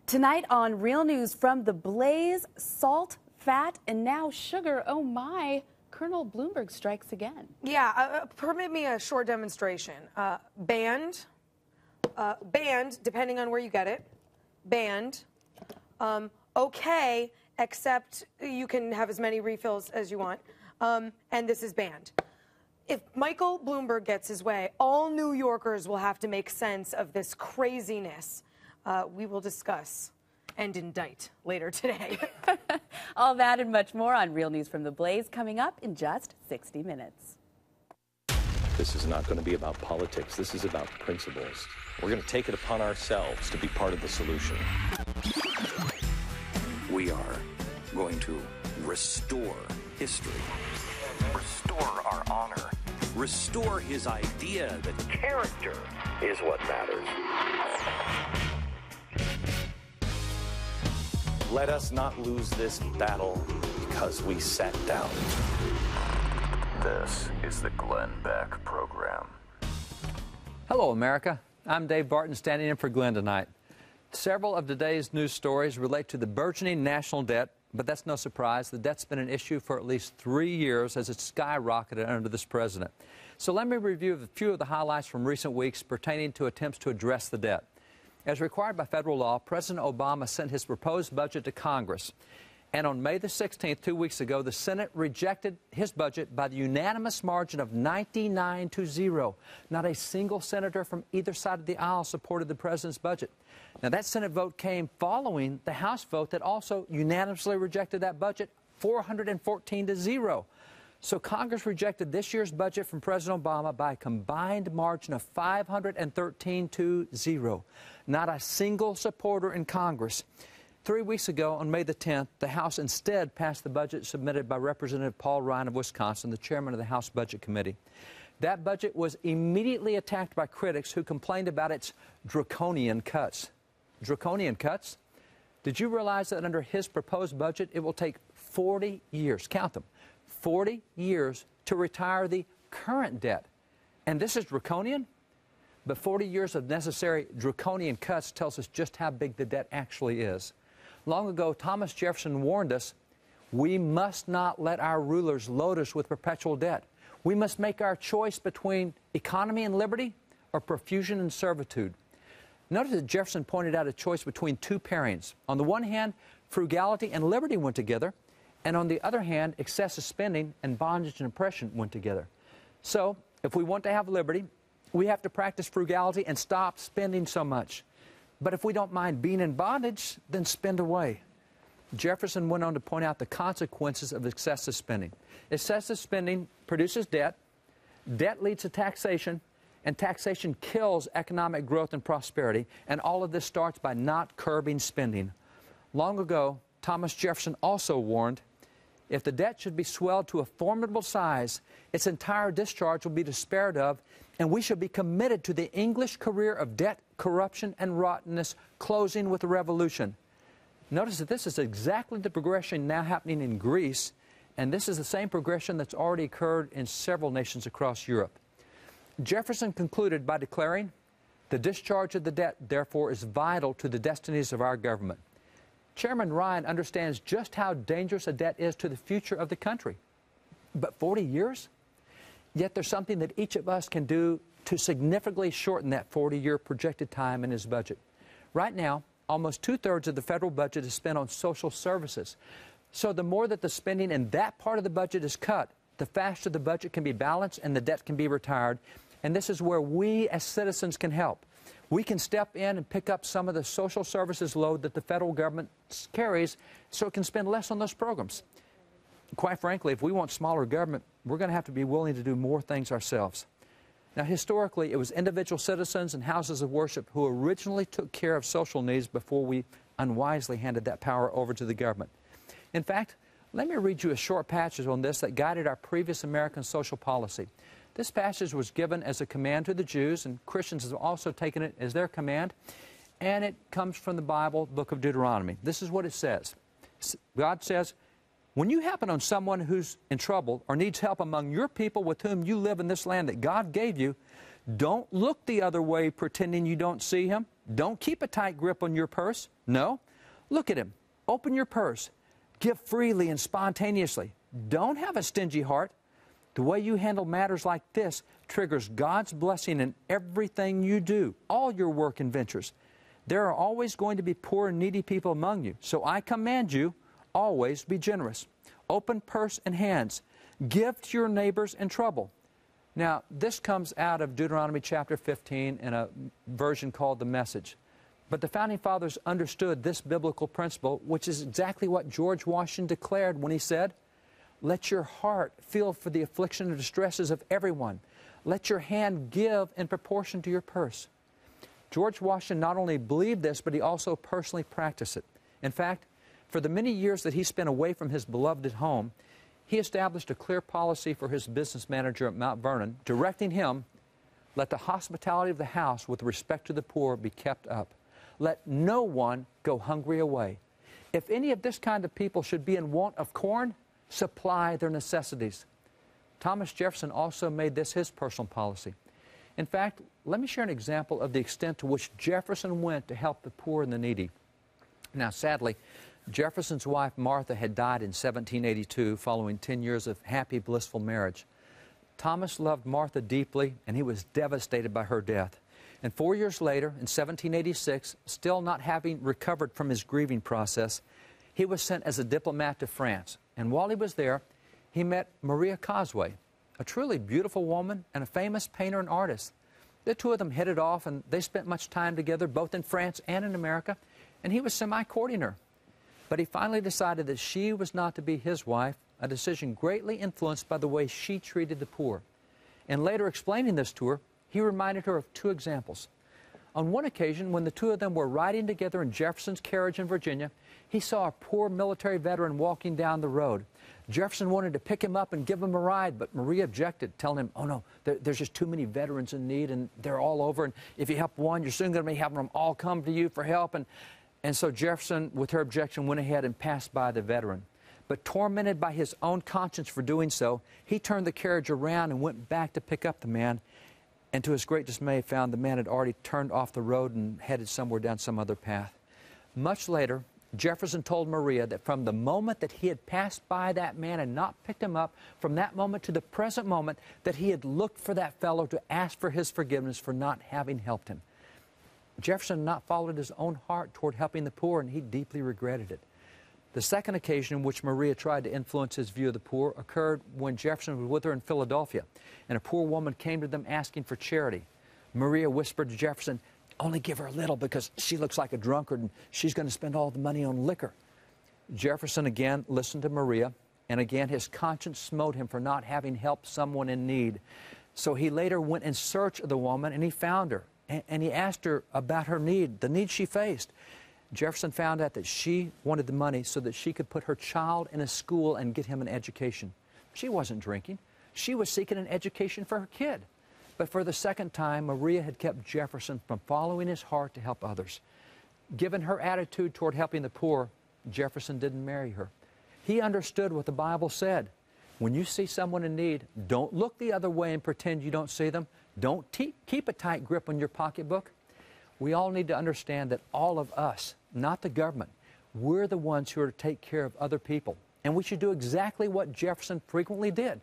Tonight on Real News from the Blaze, salt, fat, and now sugar. Oh my, Colonel Bloomberg strikes again. Yeah, permit me a short demonstration. Banned, depending on where you get it. Banned. Okay, except you can have as many refills as you want. And this is banned. If Michael Bloomberg gets his way, all New Yorkers will have to make sense of this craziness. We will discuss and indict later today. All that and much more on Real News from the Blaze coming up in just 60 minutes. This is not going to be about politics. This is about principles. We're going to take it upon ourselves to be part of the solution. We are going to restore history, restore our honor, restore his idea that character is what matters. Let us not lose this battle because we sat down. This is the Glenn Beck Program. Hello, America. I'm Dave Barton, standing in for Glenn tonight. Several of today's news stories relate to the burgeoning national debt, but that's no surprise. The debt's been an issue for at least 3 years as it's skyrocketed under this president. So let me review a few of the highlights from recent weeks pertaining to attempts to address the debt. As required by federal law, President Obama sent his proposed budget to Congress. And on May the 16th, 2 weeks ago, the Senate rejected his budget by the unanimous margin of 99-0. Not a single senator from either side of the aisle supported the president's budget. Now, that Senate vote came following the House vote that also unanimously rejected that budget, 414-0. So Congress rejected this year's budget from President Obama by a combined margin of 513-0. Not a single supporter in Congress. 3 weeks ago, on May the 10th, the House instead passed the budget submitted by Representative Paul Ryan of Wisconsin, the chairman of the House Budget Committee. That budget was immediately attacked by critics who complained about its draconian cuts. Draconian cuts? Did you realize that under his proposed budget, it will take 40 years, count them, 40 years to retire the current debt? And this is draconian? But 40 years of necessary draconian cuts tells us just how big the debt actually is. Long ago, Thomas Jefferson warned us, we must not let our rulers load us with perpetual debt. We must make our choice between economy and liberty or profusion and servitude. Notice that Jefferson pointed out a choice between two pairings. On the one hand, frugality and liberty went together, and on the other hand, excessive spending and bondage and oppression went together. So, if we want to have liberty, we have to practice frugality and stop spending so much. But if we don't mind being in bondage, then spend away. Jefferson went on to point out the consequences of excessive spending. Excessive spending produces debt, debt leads to taxation, and taxation kills economic growth and prosperity, and all of this starts by not curbing spending. Long ago, Thomas Jefferson also warned, if the debt should be swelled to a formidable size, its entire discharge will be despaired of, and we should be committed to the English career of debt, corruption, and rottenness, closing with the revolution. Notice that this is exactly the progression now happening in Greece, and this is the same progression that's already occurred in several nations across Europe. Jefferson concluded by declaring, the discharge of the debt, therefore, is vital to the destinies of our government. Chairman Ryan understands just how dangerous a debt is to the future of the country. But 40 years? Yet there's something that each of us can do to significantly shorten that 40-year projected time in his budget. Right now, almost two-thirds of the federal budget is spent on social services. So the more that the spending in that part of the budget is cut, the faster the budget can be balanced and the debt can be retired. And this is where we as citizens can help. We can step in and pick up some of the social services load that the federal government carries so it can spend less on those programs. Quite frankly, if we want smaller government, we're going to have to be willing to do more things ourselves. Now, historically, it was individual citizens and houses of worship who originally took care of social needs before we unwisely handed that power over to the government. In fact, let me read you a short passage on this that guided our previous American social policy. This passage was given as a command to the Jews, and Christians have also taken it as their command, and it comes from the Bible, book of Deuteronomy. This is what it says. God says, when you happen on someone who's in trouble or needs help among your people with whom you live in this land that God gave you, Don't look the other way pretending you don't see him. Don't keep a tight grip on your purse. No. Look at him. Open your purse. Give freely and spontaneously. Don't have a stingy heart. The way you handle matters like this triggers God's blessing in everything you do, all your work and ventures. There are always going to be poor and needy people among you, so I command you, always be generous. Open purse and hands. Give to your neighbors in trouble. Now, this comes out of Deuteronomy chapter 15 in a version called The Message. But the Founding Fathers understood this biblical principle, which is exactly what George Washington declared when he said, let your heart feel for the affliction and distresses of everyone. Let your hand give in proportion to your purse. George Washington not only believed this, but he also personally practiced it. In fact, for the many years that he spent away from his beloved home, he established a clear policy for his business manager at Mount Vernon, directing him, let the hospitality of the house with respect to the poor be kept up. Let no one go hungry away. If any of this kind of people should be in want of corn, supply their necessities. Thomas Jefferson also made this his personal policy. In fact, let me share an example of the extent to which Jefferson went to help the poor and the needy. Now, sadly, Jefferson's wife Martha had died in 1782 following 10 years of happy, blissful marriage. Thomas loved Martha deeply, and he was devastated by her death. And 4 years later, in 1786, still not having recovered from his grieving process, he was sent as a diplomat to France. And while he was there, he met Maria Cosway, a truly beautiful woman and a famous painter and artist. The two of them hit it off, and they spent much time together, both in France and in America, and he was semi-courting her. But he finally decided that she was not to be his wife, a decision greatly influenced by the way she treated the poor. And later explaining this to her, he reminded her of two examples. On one occasion, when the two of them were riding together in Jefferson's carriage in Virginia, he saw a poor military veteran walking down the road. Jefferson wanted to pick him up and give him a ride, but Maria objected, telling him, oh no, there's just too many veterans in need, and they're all over, and if you help one, you're soon going to be having them all come to you for help. And so Jefferson, with her objection, went ahead and passed by the veteran. But tormented by his own conscience for doing so, he turned the carriage around and went back to pick up the man, and to his great dismay found the man had already turned off the road and headed somewhere down some other path. Much later, Jefferson told Maria that from the moment that he had passed by that man and not picked him up, from that moment to the present moment, that he had looked for that fellow to ask for his forgiveness for not having helped him. Jefferson had not followed his own heart toward helping the poor, and he deeply regretted it. The second occasion in which Maria tried to influence his view of the poor occurred when Jefferson was with her in Philadelphia, and a poor woman came to them asking for charity. Maria whispered to Jefferson, only give her a little because she looks like a drunkard and she's going to spend all the money on liquor. Jefferson again listened to Maria, and again his conscience smote him for not having helped someone in need. So he later went in search of the woman, and he found her, and he asked her about her need, the need she faced. Jefferson found out that she wanted the money so that she could put her child in a school and get him an education. She wasn't drinking. She was seeking an education for her kid. But for the second time, Maria had kept Jefferson from following his heart to help others. Given her attitude toward helping the poor, Jefferson didn't marry her. He understood what the Bible said. When you see someone in need, don't look the other way and pretend you don't see them. Don't keep a tight grip on your pocketbook. We all need to understand that all of us, not the government, we're the ones who are to take care of other people. And we should do exactly what Jefferson frequently did.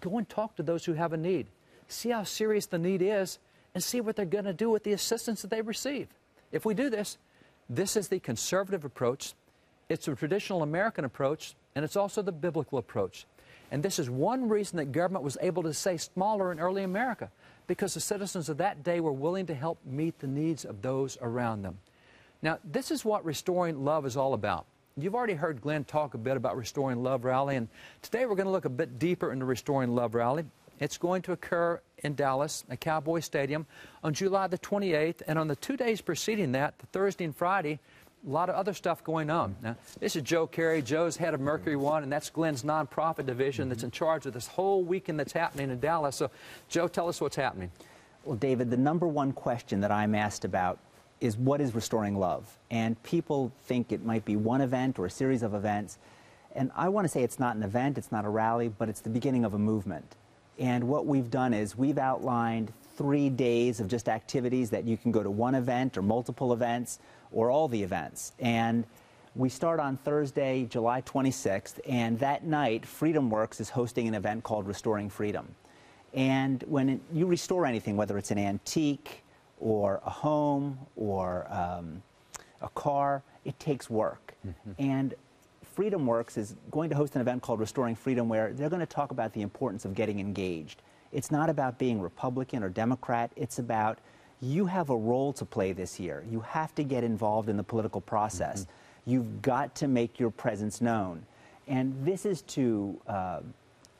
Go and talk to those who have a need. See how serious the need is, and see what they're going to do with the assistance that they receive. If we do this, this is the conservative approach, it's the traditional American approach, and it's also the biblical approach. And this is one reason that government was able to stay smaller in early America, because the citizens of that day were willing to help meet the needs of those around them. Now, this is what Restoring Love is all about. You've already heard Glenn talk a bit about Restoring Love Rally, and today we're going to look a bit deeper into Restoring Love Rally. It's going to occur in Dallas, at Cowboy Stadium, on July the 28th, and on the 2 days preceding that, the Thursday and Friday, a lot of other stuff going on. Now, this is Joe Carey. Joe's head of Mercury One, and that's Glenn's nonprofit division that's in charge of this whole weekend that's happening in Dallas. So, Joe, tell us what's happening. Well, David, the number one question that I'm asked about is what is Restoring Love? And people think it might be one event or a series of events. And I want to say it's not an event, it's not a rally, but it's the beginning of a movement. And what we've done is we've outlined 3 days of just activities that you can go to one event or multiple events or all the events. And we start on Thursday, July 26th, and that night, FreedomWorks is hosting an event called Restoring Freedom. And when you restore anything, whether it's an antique or a home or a car, it takes work. And FreedomWorks is going to host an event called Restoring Freedom where they're going to talk about the importance of getting engaged. It's not about being Republican or Democrat. It's about you have a role to play this year. You have to get involved in the political process. You've got to make your presence known. And this is to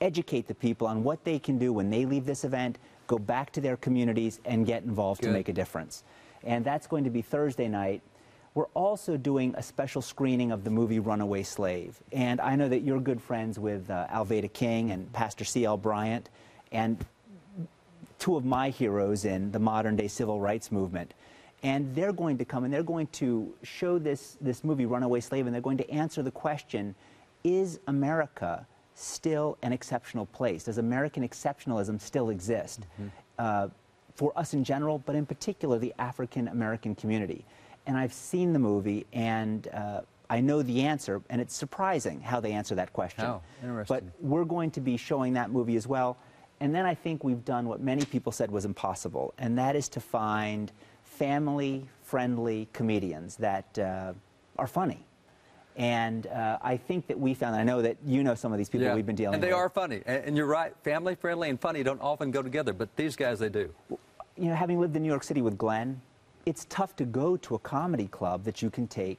educate the people on what they can do when they leave this event, go back to their communities, and get involved to make a difference. And that's going to be Thursday night. We're also doing a special screening of the movie Runaway Slave. And I know that you're good friends with Alveda King and Pastor C.L. Bryant, and two of my heroes in the modern-day civil rights movement. And they're going to come and they're going to show this movie Runaway Slave, and they're going to answer the question, is America still an exceptional place? Does American exceptionalism still exist? For us in general, but in particular the African-American community. And I've seen the movie, and I know the answer, and it's surprising how they answer that question. Oh, interesting. But we're going to be showing that movie as well. And then I think we've done what many people said was impossible, and that is to find family-friendly comedians that are funny. And I think that we found, I know that you know some of these people we've been dealing with. And they are funny. And you're right, family-friendly and funny don't often go together, but these guys, they do. You know, having lived in New York City with Glenn, it's tough to go to a comedy club that you can take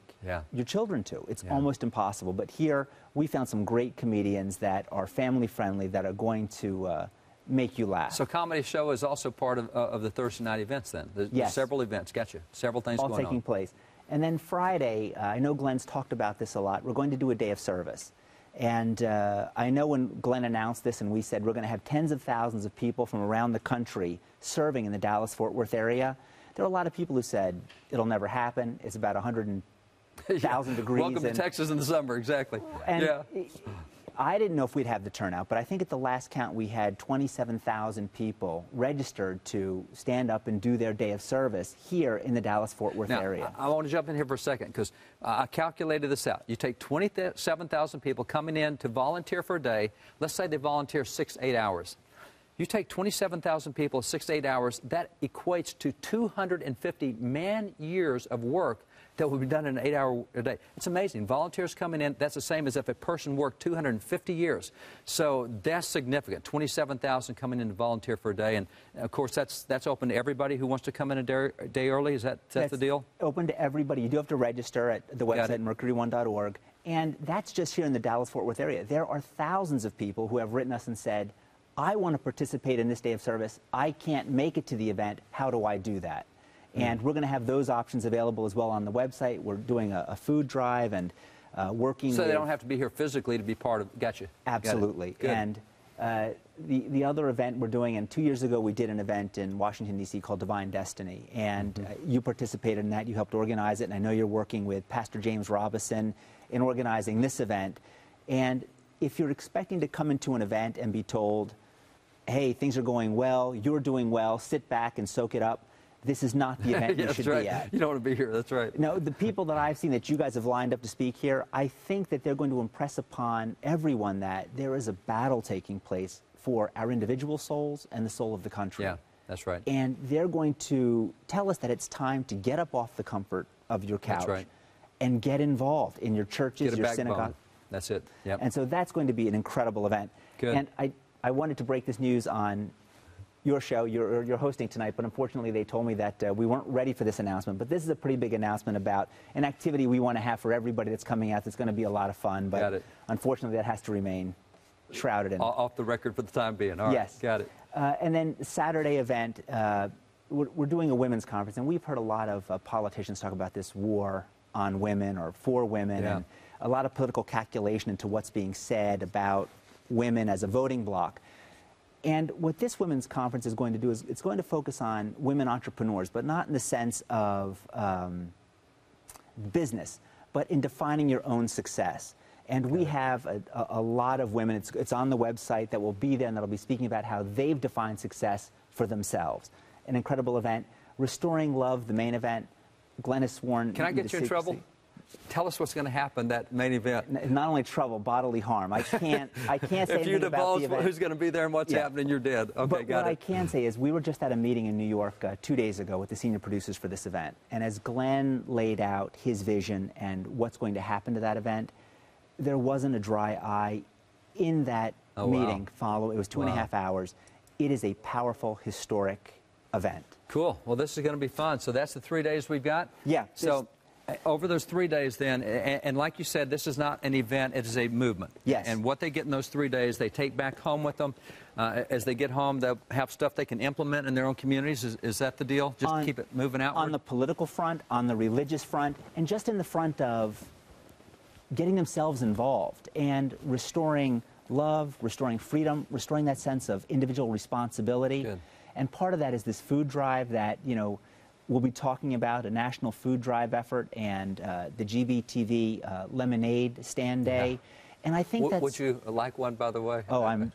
your children to. It's almost impossible. But here, we found some great comedians that are family-friendly, that are going to make you laugh. So comedy show is also part of the Thursday night events then? There's several events, gotcha. Several things all going on. taking place. And then Friday, I know Glenn's talked about this a lot, we're going to do a day of service. And I know when Glenn announced this and we said we're going to have tens of thousands of people from around the country serving in the Dallas-Fort Worth area, there are a lot of people who said it'll never happen. It's about 100,000 degrees. Welcome to Texas in the summer, exactly. And I didn't know if we'd have the turnout, but I think at the last count we had 27,000 people registered to stand up and do their day of service here in the Dallas-Fort Worth area. I want to jump in here for a second because I calculated this out. You take 27,000 people coming in to volunteer for a day. Let's say they volunteer 6 to 8 hours. You take 27,000 people, 6 to 8 hours, that equates to 250 man-years of work that would be done in an 8-hour a day. It's amazing. Volunteers coming in, that's the same as if a person worked 250 years. So that's significant. 27,000 coming in to volunteer for a day. And, of course, that's open to everybody who wants to come in a day early. Is that the deal? Open to everybody. You do have to register at the website, mercury1.org. And that's just here in the Dallas-Fort Worth area. There are thousands of people who have written us and said, I want to participate in this day of service. I can't make it to the event. How do I do that? And we're going to have those options available as well on the website. We're doing a food drive and working So they don't have to be here physically to be part of, gotcha. Absolutely. And the other event we're doing, and 2 years ago we did an event in Washington, D.C. called Divine Destiny. And you participated in that. You helped organize it. And I know you're working with Pastor James Robison in organizing this event. And if you're expecting to come into an event and be told, hey, things are going well, you're doing well, sit back and soak it up, this is not the event you should be at. You don't want to be here, that's right. No, the people that I've seen that you guys have lined up to speak here, I think that they're going to impress upon everyone that there is a battle taking place for our individual souls and the soul of the country. Yeah, that's right. And they're going to tell us that it's time to get up off the comfort of your couch and get involved in your churches, your synagogue. That's it. Yep. And so that's going to be an incredible event. Good. And I wanted to break this news on your show. You're hosting tonight, but unfortunately they told me that we weren't ready for this announcement. But this is a pretty big announcement about an activity we want to have for everybody that's coming out. That's going to be a lot of fun. But unfortunately that has to remain shrouded in. Off the record for the time being. All right. Yes. Got it. And then Saturday event, we're doing a women's conference. And we've heard a lot of politicians talk about this war on women or for women. And a lot of political calculation into what's being said about women as a voting bloc. And what this women's conference is going to do is it's going to focus on women entrepreneurs, but not in the sense of business, but in defining your own success. And we have a lot of women, it's on the website, that will be there and that'll be speaking about how they've defined success for themselves. an incredible event. Restoring Love, the main event, Glenn has sworn... Can I get you in trouble? Tell us what's going to happen that main event. Not only trouble, bodily harm. I can't say if anything you about divulge the event. who's going to be there and what's happening, you're dead. Okay, but got what it. I can say is we were just at a meeting in New York 2 days ago with the senior producers for this event. And as Glenn laid out his vision and what's going to happen to that event, there wasn't a dry eye in that meeting. It was 2.5 hours. It is a powerful, historic event. Cool. Well, this is going to be fun. So that's the 3 days we've got? Yeah. So over those 3 days then, and like you said, this is not an event, it is a movement. Yes. And what they get in those 3 days, they take back home with them. As they get home, they'll have stuff they can implement in their own communities. Is that the deal? Just to keep it moving outward? On the political front, on the religious front, and just in the front of getting themselves involved and restoring love, restoring freedom, restoring that sense of individual responsibility. Good. And part of that is this food drive that, you know, we'll be talking about, a national food drive effort, and the GBTV Lemonade Stand Day. Yeah. And I think that's... Would you like one, by the way? Oh, I'm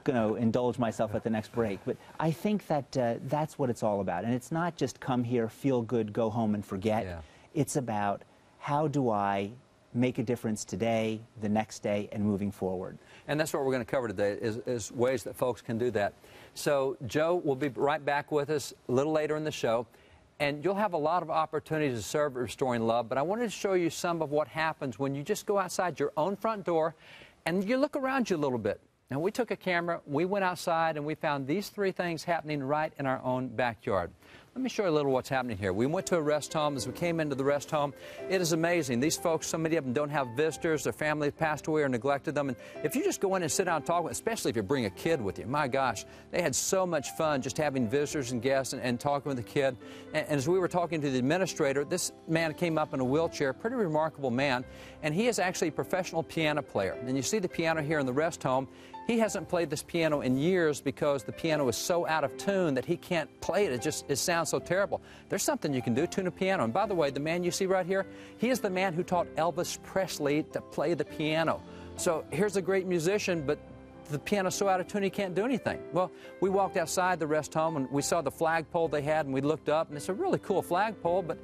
going to indulge myself at the next break. But I think that that's what it's all about. And it's not just come here, feel good, go home and forget. Yeah. It's about how do I make a difference today, the next day, and moving forward. And that's what we're going to cover today, is ways that folks can do that. So Joe will be right back with us a little later in the show. And you'll have a lot of opportunities to serve at Restoring Love, but I wanted to show you some of what happens when you just go outside your own front door and you look around you a little bit. Now, we took a camera, we went outside, and we found these 3 things happening right in our own backyard. Let me show you a little what's happening here. We went to a rest home. As we came into the rest home, it is amazing. These folks, so many of them don't have visitors. Their family has passed away or neglected them. And if you just go in and sit down and talk with, especially if you bring a kid with you, my gosh, they had so much fun just having visitors and guests and talking with the kid. And as we were talking to the administrator, this man came up in a wheelchair, pretty remarkable man, and he is actually a professional piano player. And you see the piano here in the rest home. He hasn't played this piano in years because the piano is so out of tune that he can't play it. It sounds so terrible. There's something you can do, tune a piano. And by the way, the man you see right here, he is the man who taught Elvis Presley to play the piano. So here's a great musician, but the piano's so out of tune he can't do anything. Well, we walked outside the rest home and we saw the flagpole they had, and we looked up, and it's a really cool flagpole, but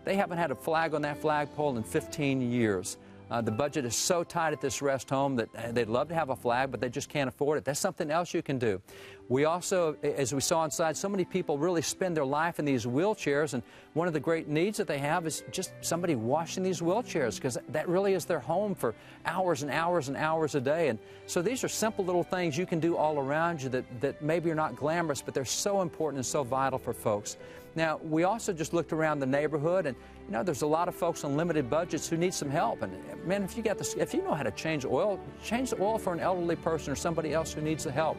they haven't had a flag on that flagpole in 15 years. The budget is so tight at this rest home that they'd love to have a flag, but they just can't afford it. That's something else you can do. We also, as we saw inside, so many people really spend their life in these wheelchairs, and one of the great needs that they have is just somebody washing these wheelchairs, because that really is their home for hours and hours and hours a day. And so these are simple little things you can do all around you that maybe are not glamorous, but they're so important and so vital for folks. Now, we also just looked around the neighborhood, and you know, there's a lot of folks on limited budgets who need some help. And man, if you know how to change the oil for an elderly person or somebody else who needs the help.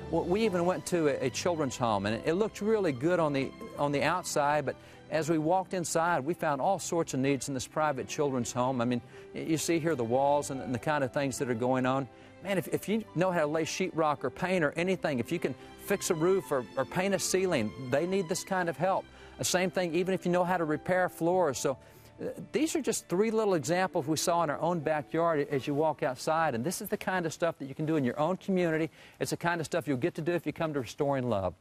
Well, we even went to a children's home, and it looked really good on the outside, but as we walked inside, we found all sorts of needs in this private children's home. I mean, you see here the walls and the kind of things that are going on. Man, if you know how to lay sheetrock or paint or anything, if you can fix a roof or paint a ceiling, they need this kind of help. The same thing, even if you know how to repair floors. So these are just 3 little examples we saw in our own backyard as you walk outside. And this is the kind of stuff that you can do in your own community. It's the kind of stuff you'll get to do if you come to Restoring Love.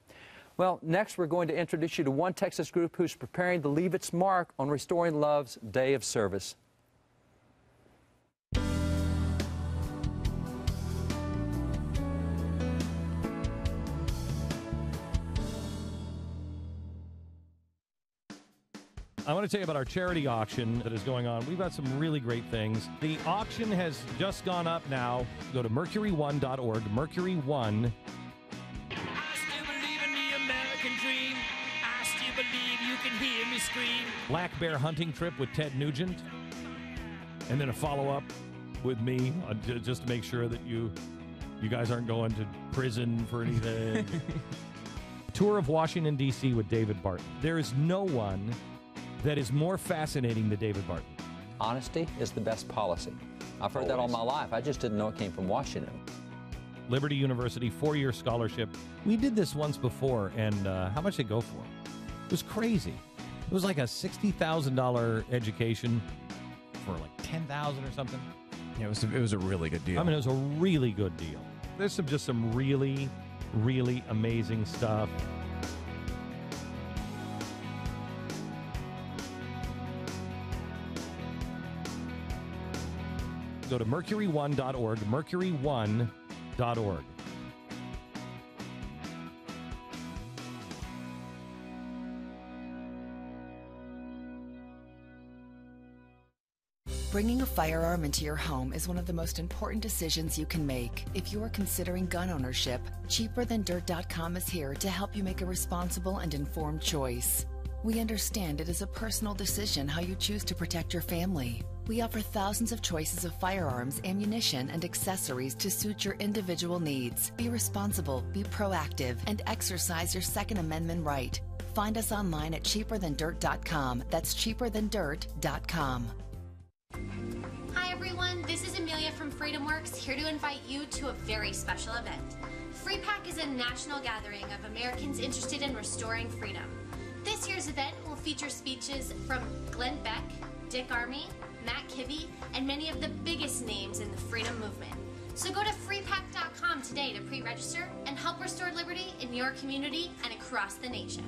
Well, next we're going to introduce you to one Texas group who's preparing to leave its mark on Restoring Love's Day of Service. I want to tell you about our charity auction that is going on. We've got some really great things. The auction has just gone up now. Go to mercury1.org, Mercury1. I still believe in the American dream. I still believe you can hear me scream. Black bear hunting trip with Ted Nugent. And then a follow-up with me just to make sure that you guys aren't going to prison for anything. Tour of Washington, D.C. with David Barton. There is no one that is more fascinating than David Barton. Honesty is the best policy. I've heard that all my life. I just didn't know it came from Washington. Liberty University, 4-year scholarship. We did this once before, and how much did it go for? It was crazy. It was like a $60,000 education for like $10,000 or something. Yeah, it was a really good deal. I mean, it was a really good deal. There's just some really, really amazing stuff. go to mercury1.org, mercury1.org. Bringing a firearm into your home is one of the most important decisions you can make. If you are considering gun ownership, cheaperthandirt.com is here to help you make a responsible and informed choice. We understand it is a personal decision how you choose to protect your family. We offer thousands of choices of firearms, ammunition, and accessories to suit your individual needs. Be responsible, be proactive, and exercise your Second Amendment right. Find us online at cheaperthandirt.com. That's cheaperthandirt.com. Hi everyone, this is Amelia from Freedom Works, here to invite you to a very special event. Free Pack is a national gathering of Americans interested in restoring freedom. This year's event will feature speeches from Glenn Beck, Dick Armey, Matt Kibbe, and many of the biggest names in the freedom movement. So go to freepack.com today to pre-register and help restore liberty in your community and across the nation.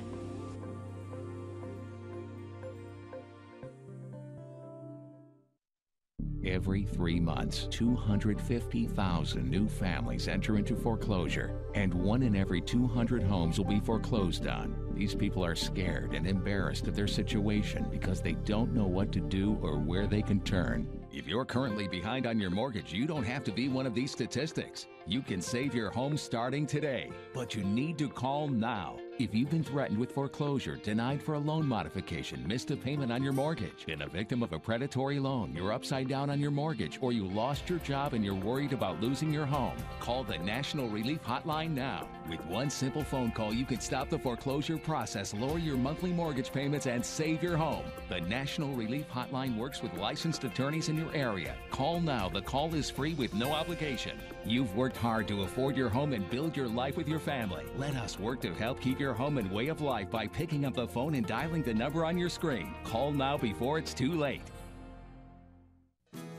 Every 3 months, 250,000 new families enter into foreclosure, and 1 in every 200 homes will be foreclosed on. These people are scared and embarrassed of their situation because they don't know what to do or where they can turn. If you're currently behind on your mortgage, you don't have to be one of these statistics. You can save your home starting today, but you need to call now. If you've been threatened with foreclosure, denied for a loan modification, missed a payment on your mortgage, been a victim of a predatory loan, you're upside down on your mortgage, or you lost your job and you're worried about losing your home, call the National Relief Hotline now. With one simple phone call, you can stop the foreclosure process, lower your monthly mortgage payments, and save your home. The National Relief Hotline works with licensed attorneys in your area. Call now. The call is free with no obligation. You've worked hard to afford your home and build your life with your family. Let us work to help keep your home and way of life by picking up the phone and dialing the number on your screen. Call now before it's too late.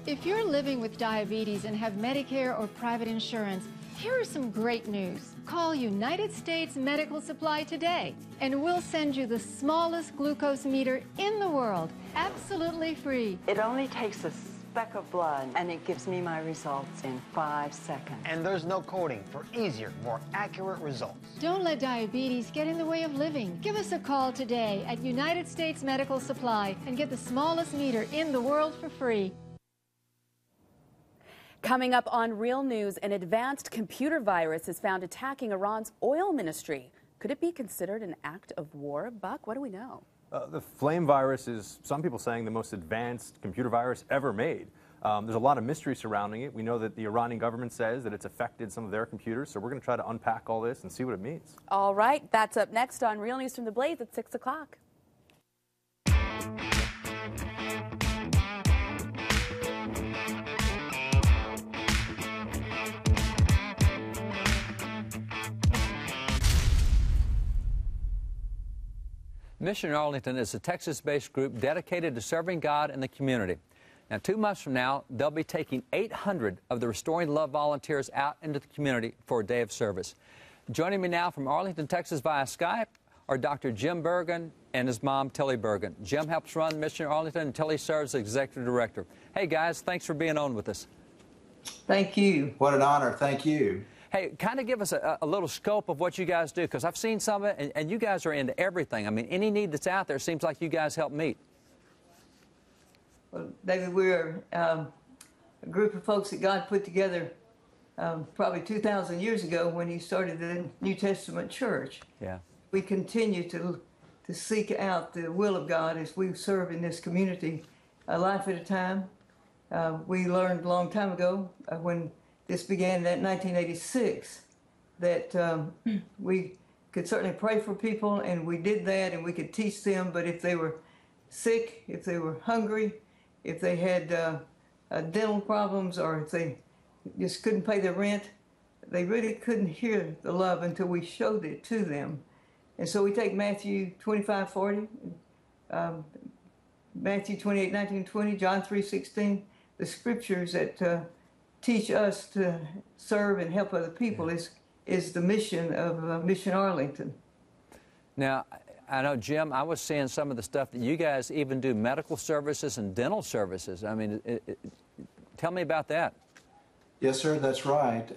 If you're living with diabetes and have Medicare or private insurance, here is some great news. Call United States Medical Supply today, and we'll send you the smallest glucose meter in the world, absolutely free. It only takes a speck of blood, and it gives me my results in 5 seconds. And there's no coding for easier, more accurate results. Don't let diabetes get in the way of living. Give us a call today at United States Medical Supply and get the smallest meter in the world for free. Coming up on Real News, an advanced computer virus is found attacking Iran's oil ministry. Could it be considered an act of war? Buck, what do we know? The flame virus is, some people saying, the most advanced computer virus ever made. There's a lot of mystery surrounding it. We know that the Iranian government says that it's affected some of their computers, so we're going to try to unpack all this and see what it means. All right, that's up next on Real News from the Blaze at 6 o'clock. Mission Arlington is a Texas-based group dedicated to serving God in the community. Now, 2 months from now, they'll be taking 800 of the Restoring Love volunteers out into the community for a day of service. Joining me now from Arlington, Texas via Skype are Dr. Jim Bergen and his mom, Tilly Bergen. Jim helps run Mission Arlington, and Tilly serves as executive director. Hey, guys, thanks for being on with us. Thank you. What an honor. Thank you. Hey, kind of give us a little scope of what you guys do, because I've seen some of it, and you guys are into everything. I mean, any need that's out there, seems like you guys help meet. Well, David, we're a group of folks that God put together probably 2,000 years ago when he started the New Testament church. Yeah. We continue to seek out the will of God as we serve in this community, a life at a time. We learned a long time ago when this began in 1986, that we could certainly pray for people, and we did that, and we could teach them, but if they were sick, if they were hungry, if they had dental problems, or if they just couldn't pay their rent, they really couldn't hear the love until we showed it to them. And so we take Matthew 25:40, Matthew 28:19, 20, John 3:16, the scriptures that teach us to serve and help other people is the mission of Mission Arlington. Now, I know, Jim, I was seeing some of the stuff that you guys even do medical services and dental services. I mean, Tell me about that. Yes, sir, that's right.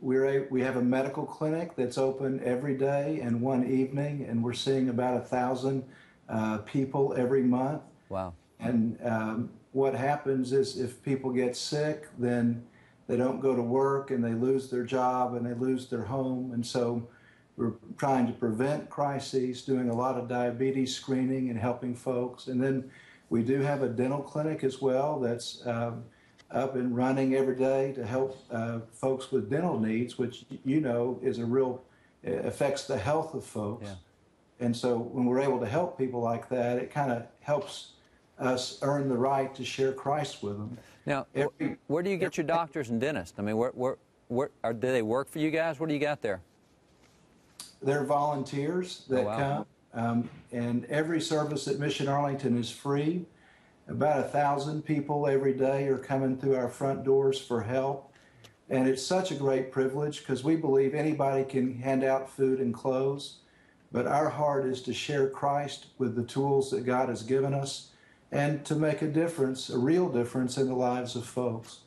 We have a medical clinic that's open every day and one evening, and we're seeing about 1,000 people every month. Wow. And what happens is if people get sick, then they don't go to work and they lose their job and they lose their home. And so we're trying to prevent crises, doing a lot of diabetes screening and helping folks. And then we do have a dental clinic as well that's up and running every day to help folks with dental needs, which you know is a real, affects the health of folks. Yeah. And so when we're able to help people like that, it kind of helps us earn the right to share Christ with them. Now, where do you get your doctors and dentists? I mean, do they work for you guys? What do you got there? They're volunteers that come, and every service at Mission Arlington is free. About 1,000 people every day are coming through our front doors for help. And it's such a great privilege because we believe anybody can hand out food and clothes, but our heart is to share Christ with the tools that God has given us and to make a difference, a real difference in the lives of folks.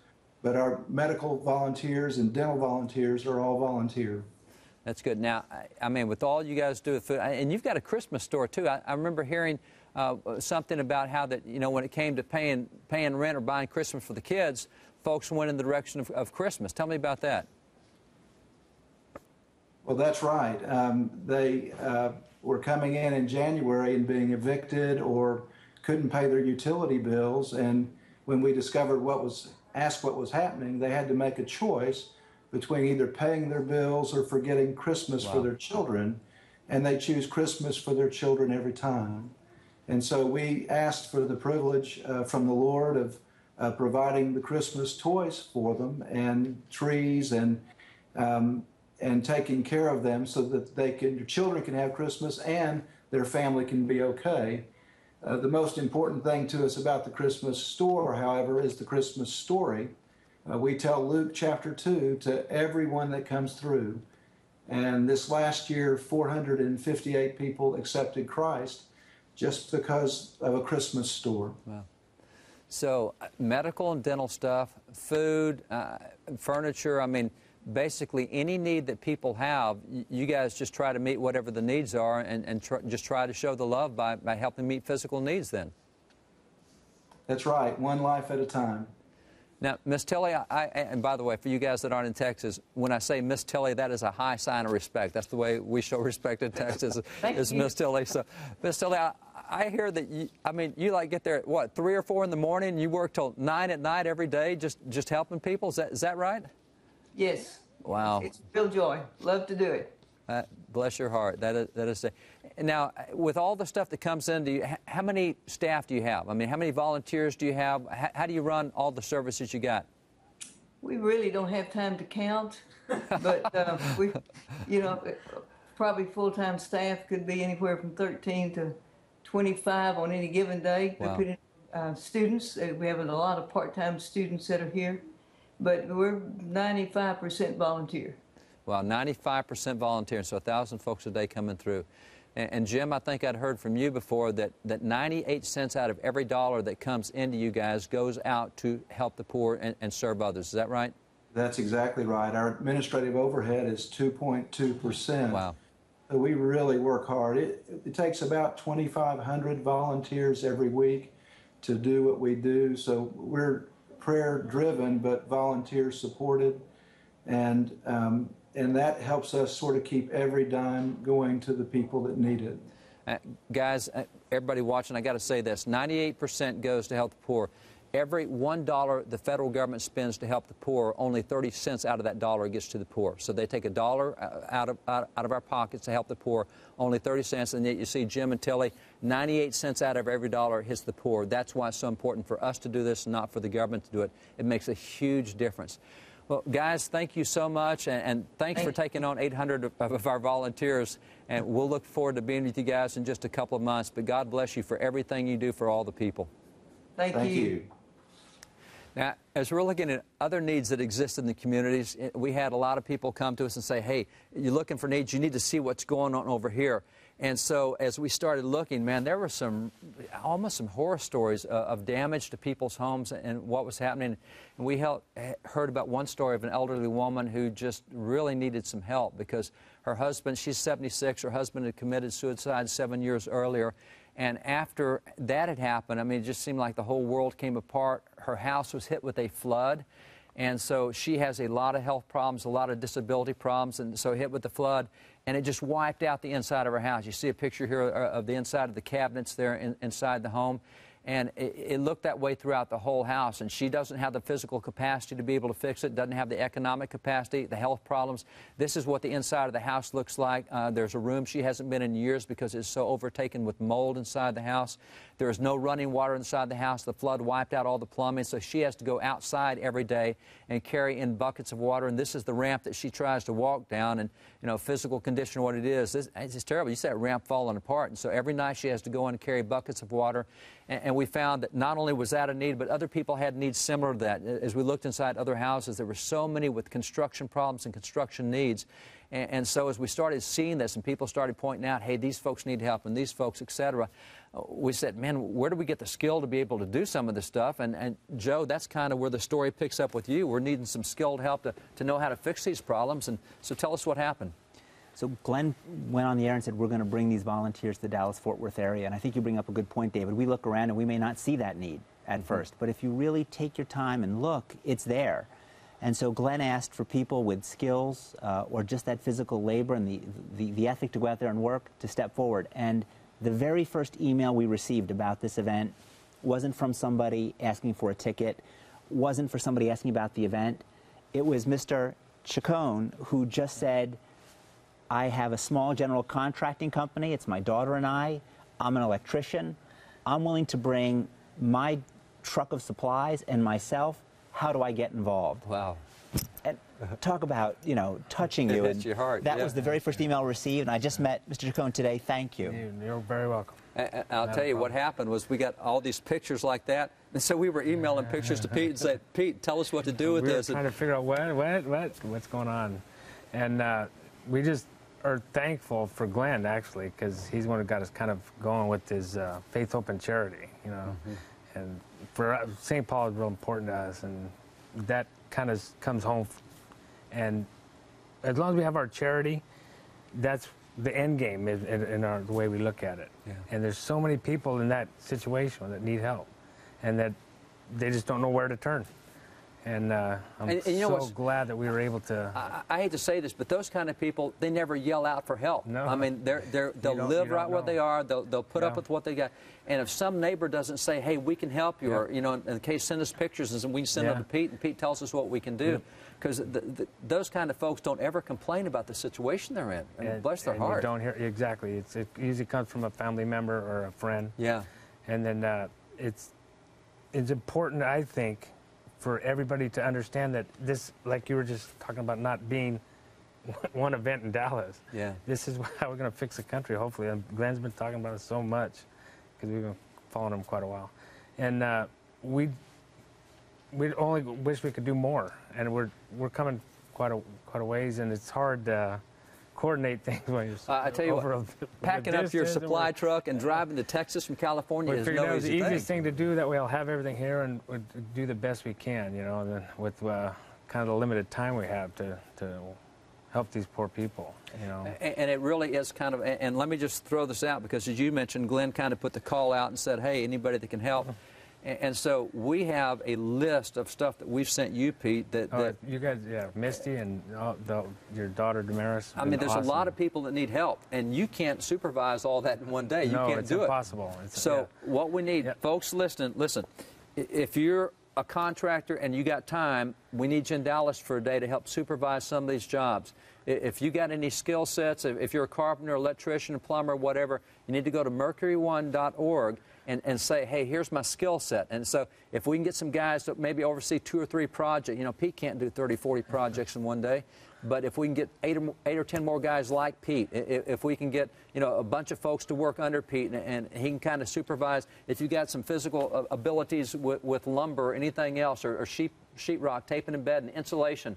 But our medical volunteers and dental volunteers are all volunteer. That's good. Now, I mean, with all you guys do with food, and you've got a Christmas store too. I remember hearing something about how that, you know, when it came to paying rent or buying Christmas for the kids, folks went in the direction of Christmas. Tell me about that. Well, that's right. They were coming in January and being evicted or couldn't pay their utility bills. And when we discovered what was happening, they had to make a choice between either paying their bills or forgetting Christmas for their children. And they choose Christmas for their children every time. And so we asked for the privilege from the Lord of providing the Christmas toys for them and trees and taking care of them so that their children can have Christmas and their family can be okay. The most important thing to us about the Christmas store, however, is the Christmas story. We tell Luke chapter 2 to everyone that comes through. And this last year, 458 people accepted Christ just because of a Christmas store. Wow. So medical and dental stuff, food, furniture, I mean, basically any need that people have, you guys just try to meet whatever the needs are and just try to show the love by helping meet physical needs then. That's right, one life at a time. Now, Miss Tilly, and by the way, for you guys that aren't in Texas, when I say Miss Tilly, that is a high sign of respect. That's the way we show respect in Texas, is Miss Tilly. So, Miss Tilly, I hear that you like get there at what, 3 or 4 in the morning, and you work till 9 at night every day, just helping people. Is that right? Yes. Wow. It's real joy. Love to do it. Bless your heart. That is. Now, with all the stuff that comes in, how many staff do you have? I mean, how many volunteers do you have? How do you run all the services you got? We really don't have time to count, but we, probably full-time staff could be anywhere from 13 to 25 on any given day. Wow. We put in students. We have a lot of part-time students that are here, but we're 95% volunteer. Well, 95% volunteer, so 1,000 folks a day coming through. And Jim, I think I'd heard from you before that 98 cents out of every dollar that comes into you guys goes out to help the poor and serve others. Is that right? That's exactly right. Our administrative overhead is 2.2%. Wow. So we really work hard. It takes about 2,500 volunteers every week to do what we do. So we're prayer-driven but volunteer-supported. And that helps us sort of keep every dime going to the people that need it. Guys, everybody watching, I got to say this, 98% goes to help the poor. Every $1 the federal government spends to help the poor, only 30 cents out of that dollar gets to the poor. So they take $1 out of our pockets to help the poor, only 30 cents, and yet you see Jim and Tilly, 98 cents out of every dollar hits the poor. That's why it's so important for us to do this, not for the government to do it. It makes a huge difference. Well, guys, thank you so much, and thanks for taking on 800 of our volunteers, and we'll look forward to being with you guys in just a couple of months, but God bless you for everything you do for all the people. Thank you. Now, as we're looking at other needs that exist in the communities, we had a lot of people come to us and say, hey, you're looking for needs, you need to see what's going on over here. And so as we started looking, man, there were almost some horror stories of damage to people's homes and what was happening. And we heard about one story of an elderly woman who just really needed some help because her husband, she's 76, her husband had committed suicide 7 years earlier. And after that had happened, I mean, it just seemed like the whole world came apart. Her house was hit with a flood. And so she has a lot of health problems, a lot of disability problems, and so hit with the flood, and it just wiped out the inside of her house. You see a picture here of the inside of the cabinets there inside the home, and it looked that way throughout the whole house, and she doesn't have the physical capacity to be able to fix it, doesn't have the economic capacity, the health problems. This is what the inside of the house looks like. There's a room she hasn't been in years because it's so overtaken with mold inside the house. There is no running water inside the house. The flood wiped out all the plumbing, so she has to go outside every day and carry in buckets of water, and this is the ramp that she tries to walk down, and, you know, physical condition, what it is. It's terrible. You see that ramp falling apart, and so every night she has to go in and carry buckets of water, and we found that not only was that a need, but other people had needs similar to that. As we looked inside other houses, there were so many with construction problems and construction needs. And so as we started seeing this and people started pointing out, hey, these folks need help and these folks, et cetera, we said, man, where do we get the skill to be able to do some of this stuff? And Joe, that's kind of where the story picks up with you. We're needing some skilled help to know how to fix these problems. And so tell us what happened. So Glenn went on the air and said, we're going to bring these volunteers to the Dallas-Fort Worth area. And I think you bring up a good point, David. We look around and we may not see that need at first. But if you really take your time and look, it's there. And so Glenn asked for people with skills or just that physical labor and the ethic to go out there and work to step forward. And the very first email we received about this event wasn't from somebody asking for a ticket, wasn't for somebody asking about the event. It was Mr. Chacon who just said, I have a small general contracting company. It's my daughter and I. I'm an electrician. I'm willing to bring my truck of supplies and myself. How do I get involved? Wow. And talk about, you know, touching you. It hits your heart. That was the very first email received, and I just met Mr. Chacon today. Thank you. You're very welcome. I'll tell you what happened was we got all these pictures like that, and so we were emailing pictures to Pete and said, Pete, tell us what to do with this. We were trying to figure out what's going on. And we just are thankful for Glenn, actually, because he's the one who got us kind of going with his Faith, Hope, and Charity, you know. And for St. Paul is real important to us, and that kind of comes home. And as long as we have our charity, that's the end game in the way we look at it. Yeah. And there's so many people in that situation that need help, and that they just don't know where to turn. And I'm so glad that we were able to. I hate to say this, but those kind of people, they never yell out for help. No. I mean, they'll live right where they are. They'll put up with what they got. And if some neighbor doesn't say, hey, we can help you, or, you know, in the case, send us pictures, and we can send them to Pete, and Pete tells us what we can do. Because those kind of folks don't ever complain about the situation they're in. I mean, bless their heart. You don't hear, exactly. It usually comes from a family member or a friend. Yeah. And then it's important, I think, for everybody to understand that this, like you were just talking about, not being one event in Dallas. Yeah. This is how we're going to fix the country, hopefully. And Glenn's been talking about it so much because we've been following him quite a while. And we only wish we could do more. And we're coming quite a ways, and it's hard to coordinate things when you're I tell you what, packing up your supply truck and driving to Texas from California is no easy thing. The easiest thing to do, that way I'll have everything here and do the best we can, you know, and then with kind of the limited time we have to help these poor people, you know. And it really is kind of, and let me just throw this out, because as you mentioned, Glenn kind of put the call out and said, hey, anybody that can help. And so we have a list of stuff that we've sent you, Pete. That you guys, yeah, Misty and your daughter Damaris. I mean, there's a lot of people that need help, and you can't supervise all that in one day. You can't do it. No, it's impossible. So what we need, folks, listen. If you're a contractor and you got time, we need you in Dallas for a day to help supervise some of these jobs. If you got any skill sets, if you're a carpenter, electrician, a plumber, whatever, you need to go to mercury1.org and say, hey, here's my skill set. And so if we can get some guys to maybe oversee 2 or 3 projects, you know, Pete can't do 30, 40 projects in one day, but if we can get 8 or 10 more guys like Pete, if we can get, you know, a bunch of folks to work under Pete and he can kind of supervise, if you got some physical abilities with lumber or anything else, or sheetrock, taping in bed and insulation,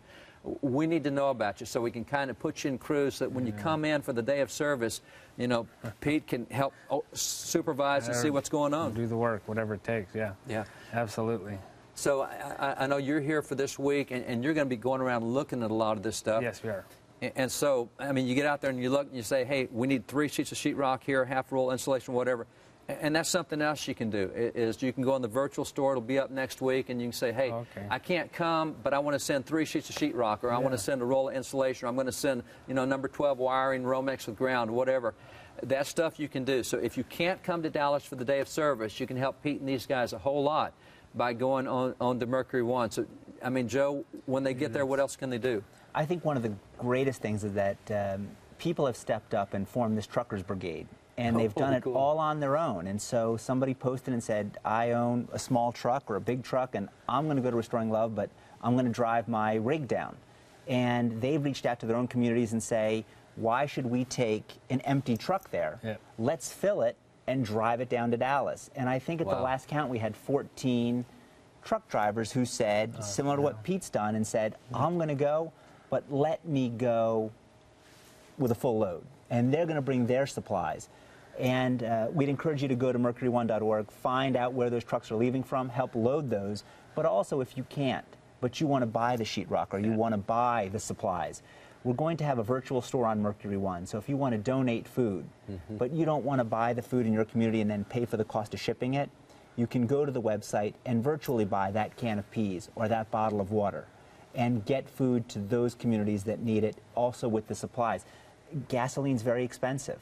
we need to know about you so we can kind of put you in crews so that when you come in for the day of service, you know, Pete can help supervise and see what's going on. Do the work, whatever it takes, yeah. Yeah. Absolutely. So I know you're here for this week, and you're going to be going around looking at a lot of this stuff. Yes, we are. And so, I mean, you get out there and you look and you say, hey, we need 3 sheets of sheetrock here, half roll insulation, whatever. And that's something else you can do, is you can go in the virtual store. It'll be up next week, and you can say, hey, I can't come, but I want to send 3 sheets of sheetrock, or I want to send a roll of insulation, or I'm going to send, you know, number 12 wiring, Romex with ground, whatever. That stuff you can do. So if you can't come to Dallas for the day of service, you can help Pete and these guys a whole lot by going on to Mercury One. So, I mean, Joe, when they get there, what else can they do? I think one of the greatest things is that people have stepped up and formed this truckers brigade. And they've done it all on their own. And so somebody posted and said, I own a small truck or a big truck, and I'm going to go to Restoring Love, but I'm going to drive my rig down. And they've reached out to their own communities and say, why should we take an empty truck there? Yeah. Let's fill it and drive it down to Dallas. And I think at the last count we had 14 truck drivers who said, similar to what Pete's done, and said, I'm going to go, but let me go with a full load. And they're going to bring their supplies. And we'd encourage you to go to mercury1.org, find out where those trucks are leaving from, help load those. But also, if you can't, but you want to buy the sheetrock or you want to buy the supplies, we're going to have a virtual store on Mercury One. So if you want to donate food, but you don't want to buy the food in your community and then pay for the cost of shipping it, you can go to the website and virtually buy that can of peas or that bottle of water and get food to those communities that need it, also with the supplies. Gasoline's very expensive.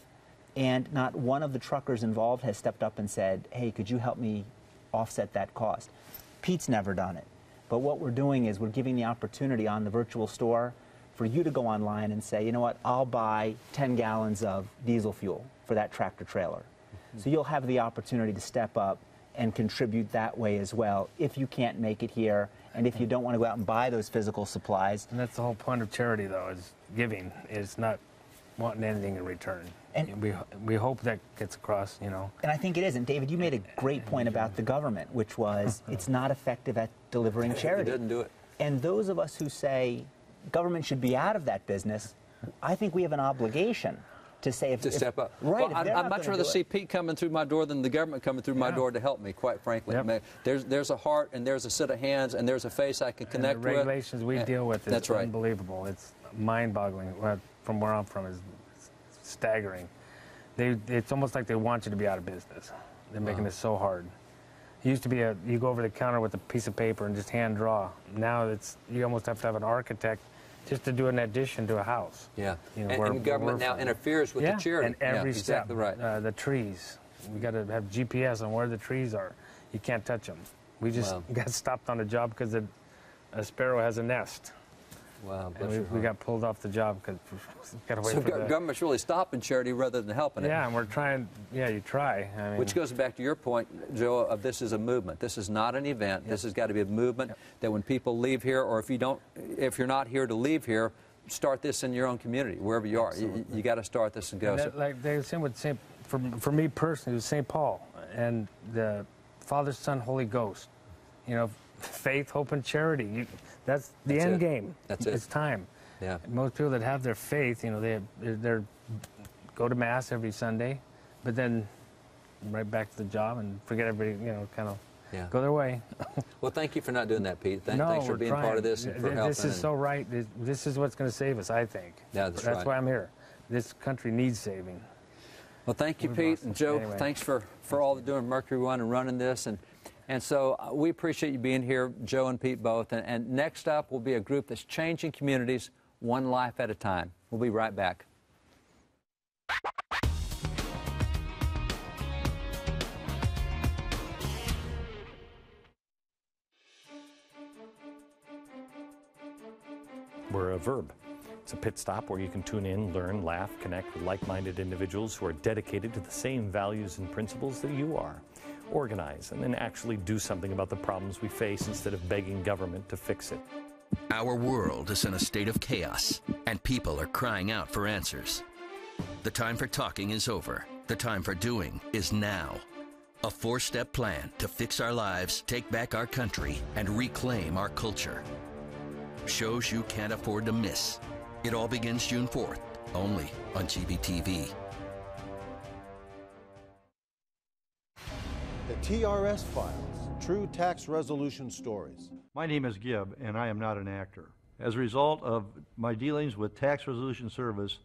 And not one of the truckers involved has stepped up and said, hey, could you help me offset that cost? Pete's never done it. But what we're doing is we're giving the opportunity on the virtual store for you to go online and say, you know what, I'll buy 10 gallons of diesel fuel for that tractor trailer. So you'll have the opportunity to step up and contribute that way as well if you can't make it here and if you don't want to go out and buy those physical supplies. And that's the whole point of charity, though, is giving. It's not wanting anything in return. And we hope that gets across, you know. And I think it is. And David, you made a great point about the government, which was it's not effective at delivering charity. It didn't do it. And those of us who say government should be out of that business, I think we have an obligation to say if step up. Right. Well, I'd much rather see Pete coming through my door than the government coming through my door to help me, quite frankly. I mean, there's a heart and there's a set of hands and there's a face I can connect with. The regulations we deal with is unbelievable. It's mind-boggling. From where I'm from is staggering. It's almost like they want you to be out of business. They're making it so hard. It used to be you go over the counter with a piece of paper and just hand draw. Now you almost have to have an architect just to do an addition to a house. Yeah, you know, and government now interferes with the charity. And every step. Exactly right. The trees. We got to have GPS on where the trees are. You can't touch them. We just got stopped on a job because a sparrow has a nest. Wow, and we got pulled off the job because got to wait for the government's really stopping charity rather than helping it. Yeah, and we're trying. Yeah, you try. I mean, which goes back to your point, Joe, of this is a movement. This is not an event. This has got to be a movement that when people leave here, or if you're not here to leave here, start this in your own community, wherever you are. You got to start this and go. And like they said with for me personally, it was St. Paul and the Father, Son, Holy Ghost. You know, faith, hope, and charity. That's the end game. That's it. It's time. Yeah. Most people that have their faith, you know, they go to Mass every Sunday, but then right back to the job and forget everybody, you know, kind of go their way. Well, thank you for not doing that, Pete. Thanks for being part of this and for helping. This is so right. This is what's going to save us, I think. Yeah, that's right. That's why I'm here. This country needs saving. Well, thank you, Pete. And Joe, thanks for all the doing Mercury One and running this. And so we appreciate you being here, Joe and Pete both. And next up will be a group that's changing communities one life at a time. We'll be right back. We're a verb. It's a pit stop where you can tune in, learn, laugh, connect with like-minded individuals who are dedicated to the same values and principles that you are. Organize and then actually do something about the problems we face instead of begging government to fix it. Our world is in a state of chaos, and people are crying out for answers. The time for talking is over. The time for doing is now. A 4-step plan to fix our lives, take back our country, and reclaim our culture. shows you can't afford to miss. It all begins June 4th, only on GBTV. The TRS Files, True Tax Resolution Stories. My name is Gibb, and I am not an actor. As a result of my dealings with Tax Resolution Service,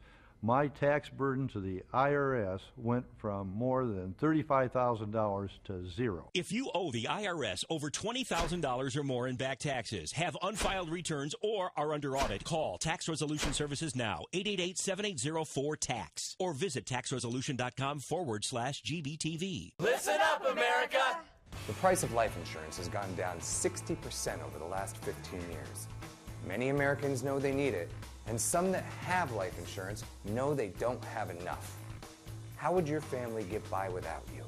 my tax burden to the IRS went from more than $35,000 to zero. If you owe the IRS over $20,000 or more in back taxes, have unfiled returns, or are under audit, call Tax Resolution Services now, 888-7804-TAX, or visit taxresolution.com/GBTV. Listen up, America! The price of life insurance has gone down 60% over the last 15 years. Many Americans know they need it, and some that have life insurance know they don't have enough. How would your family get by without you?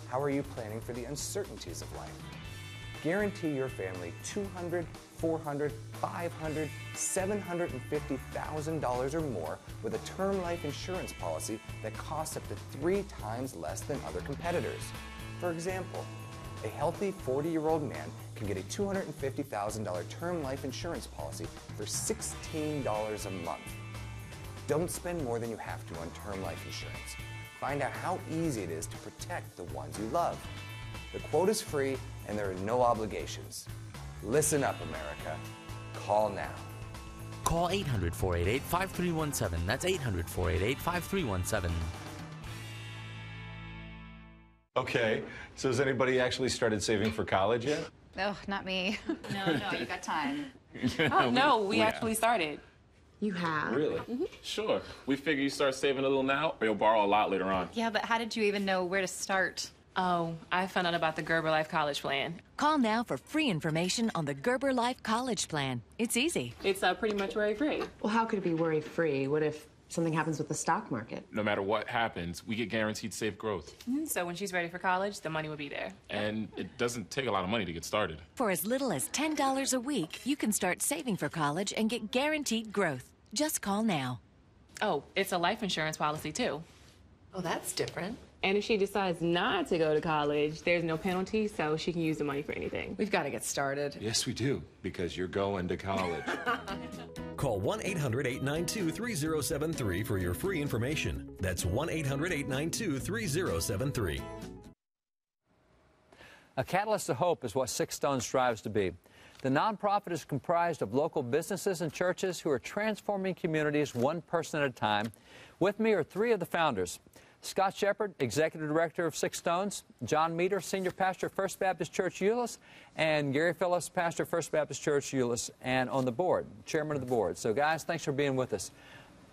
How are you planning for the uncertainties of life? Guarantee your family $200,000, $400,000, $500,000, $750,000 or more with a term life insurance policy that costs up to 3 times less than other competitors. For example, a healthy 40-year-old man can get a $250,000 term life insurance policy for $16 a month. Don't spend more than you have to on term life insurance. Find out how easy it is to protect the ones you love. The quote is free and there are no obligations. Listen up, America. Call now. Call 800-488-5317. That's 800-488-5317. Okay, so has anybody actually started saving for college yet? Oh, not me. No, you got time. Oh, no, we actually started. You have? Really? Sure. We figure you start saving a little now, or you'll borrow a lot later on. Yeah, but how did you even know where to start? Oh, I found out about the Gerber Life College Plan. Call now for free information on the Gerber Life College Plan. It's easy. It's pretty much worry-free. Well, how could it be worry-free? What if something happens with the stock market? No matter what happens, we get guaranteed safe growth. So when she's ready for college, the money will be there. And it doesn't take a lot of money to get started. For as little as $10 a week, you can start saving for college and get guaranteed growth. Just call now. Oh, it's a life insurance policy, too. Oh, that's different. And if she decides not to go to college, there's no penalty, so she can use the money for anything. We've got to get started. Yes, we do, because you're going to college. Call 1-800-892-3073 for your free information. That's 1-800-892-3073. A catalyst of hope is what Six Stones strives to be. The nonprofit is comprised of local businesses and churches who are transforming communities one person at a time. With me are 3 of the founders. Scott Shepard, Executive Director of Six Stones, John Meter, Senior Pastor, First Baptist Church, Euless, and Gary Phillips, Pastor, First Baptist Church, Euless, and on the board, Chairman of the board. So, guys, thanks for being with us.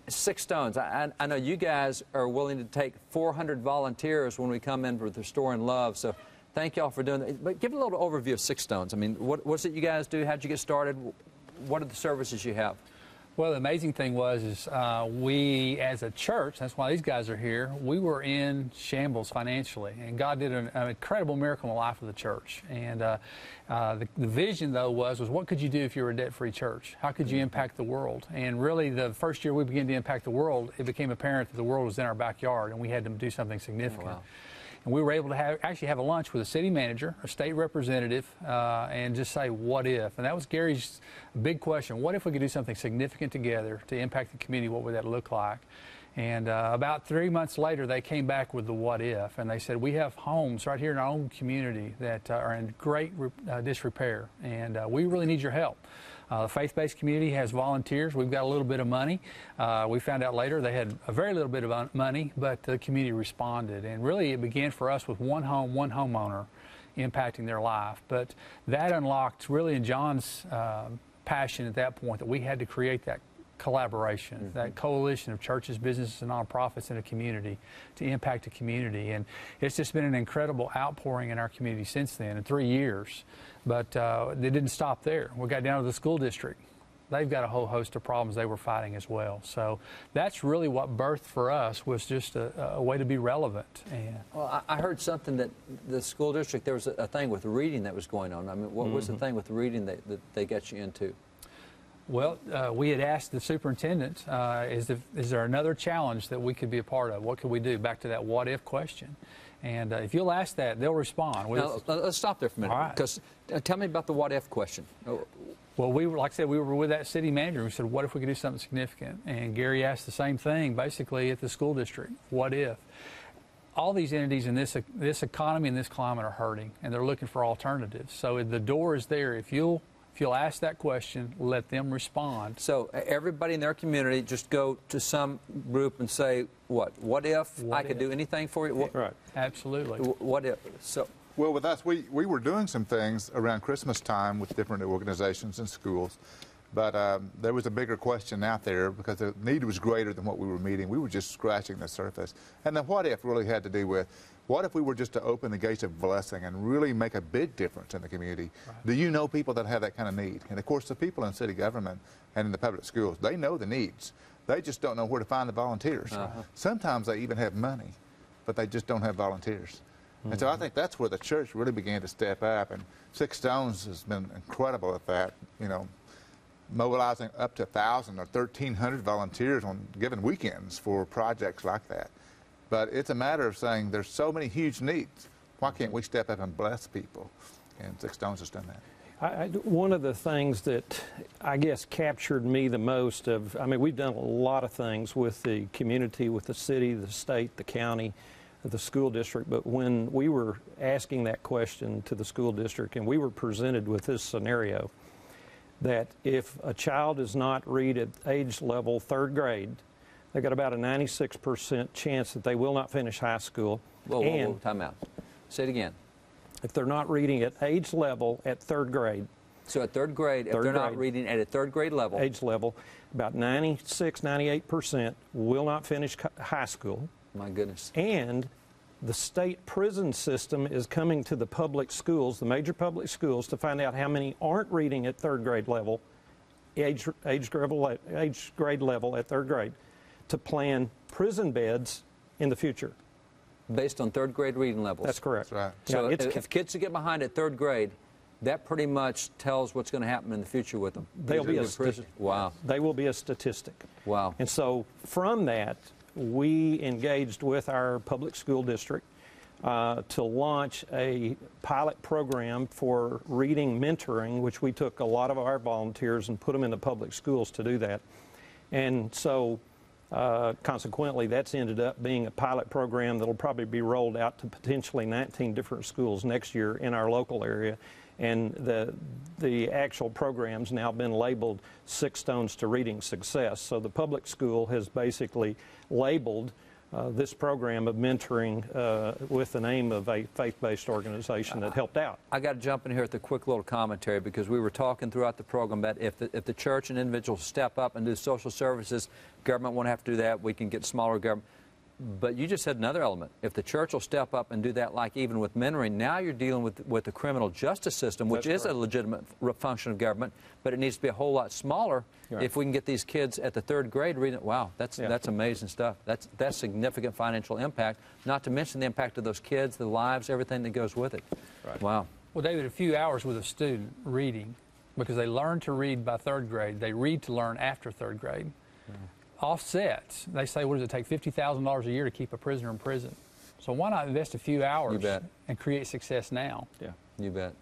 Six Stones, I know you guys are willing to take 400 volunteers when we come in with Restoring Love, so thank y'all for doing that. But give a little overview of Six Stones. I mean, what's it you guys do? How'd you get started? What are the services you have? Well, the amazing thing was we, as a church, that's why these guys are here, we were in shambles financially. And God did an incredible miracle in the life of the church. And the vision, though, was what could you do if you were a debt-free church? How could you impact the world? And really, the first year we began to impact the world, it became apparent that the world was in our backyard, and we had to do something significant. Oh, wow. And we were able to actually have a lunch with a city manager, a state representative, and just say, what if? And that was Gary's big question. What if we could do something significant together to impact the community? What would that look like? And about 3 months later, they came back with the what if. And they said, we have homes right here in our own community that are in great disrepair, and we really need your help. The faith-based community has volunteers. We've got a little bit of money. We found out later they had a very little bit of money, but the community responded. And really it began for us with one home, one homeowner impacting their life. But that unlocked really in John's passion at that point that we had to create that collaboration, that coalition of churches, businesses, and nonprofits in a community to impact a community. And it's just been an incredible outpouring in our community since then, in 3 years. But they didn't stop there. We got down to the school district. They've got a whole host of problems they were fighting as well. So that's really what birthed for us, was just a way to be relevant. And well, I heard something that the school district, there was a thing with reading that was going on. I mean, what was the thing with reading that they got you into? Well, we had asked the superintendent, is there another challenge that we could be a part of? What could we do? Back to that what if question. And if you'll ask that, they'll respond. Now, let's stop there for a minute. Because tell me about the what if question. Well, we were, like I said, we were with that city manager. We said, what if we could do something significant? And Gary asked the same thing, basically, at the school district. What if? All these entities in this economy and this climate are hurting, and they're looking for alternatives. So the door is there. If you'll ask that question, let them respond. So everybody in their community just go to some group and say, what if I could do anything for you? Right. Absolutely. What if? So. Well, with us, we were doing some things around Christmas time with different organizations and schools, but there was a bigger question out there because the need was greater than what we were meeting. We were just scratching the surface. And the what if really had to do with, what if we were just to open the gates of blessing and really make a big difference in the community? Right. Do you know people that have that kind of need? And of course, the people in city government and in the public schools, they know the needs. They just don't know where to find the volunteers. Sometimes they even have money, but they just don't have volunteers. And so I think that's where the church really began to step up, and Six Stones has been incredible at that, you know, mobilizing up to 1,000 or 1,300 volunteers on given weekends for projects like that. But it's a matter of saying there's so many huge needs. Why can't we step up and bless people? And Six Stones has done that. One of the things that I guess captured me the most I mean, we've done a lot of things with the community, with the city, the state, the county, the school district, but when we were asking that question to the school district and we were presented with this scenario, that if a child does not read at age level 3rd grade, they've got about a 96% chance that they will not finish high school. Whoa, time out. Say it again. If they're not reading at age level at 3rd grade. So at 3rd grade, if they're not reading at a 3rd grade level. Age level, about 96, 98% will not finish high school. My goodness. And the state prison system is coming to the public schools, the major public schools, to find out how many aren't reading at 3rd grade level, age grade level at 3rd grade, to plan prison beds in the future. Based on 3rd grade reading levels. That's correct. That's right. So if kids get behind at 3rd grade, that pretty much tells what's going to happen in the future with them. They'll be a prison. Wow. They will be a statistic. Wow. And so from that, we engaged with our public school district to launch a pilot program for reading mentoring, which we took a lot of our volunteers and put them in the public schools to do that. And so consequently, that's ended up being a pilot program that will probably be rolled out to potentially 19 different schools next year in our local area. And the actual program's now been labeled Six Stones to Reading Success. So the public school has basically labeled this program of mentoring with the name of a faith-based organization that helped out. I got to jump in here with a quick little commentary because we were talking throughout the program that if the church and individuals step up and do social services, government won't have to do that. We can get smaller government. But you just said another element. If the church will step up and do that, like even with mentoring, now you're dealing with the criminal justice system, which is a legitimate function of government, but it needs to be a whole lot smaller. Right. If we can get these kids at the 3rd grade reading it. Wow, that's amazing stuff. That's significant financial impact, not to mention the impact of those kids, the lives, everything that goes with it. Right. Wow. Well, David, a few hours with a student reading, because they learn to read by 3rd grade. They read to learn after 3rd grade. Yeah. Offsets, they say, what does it take, $50,000 a year to keep a prisoner in prison? So why not invest a few hours and create success now? Yeah, you bet.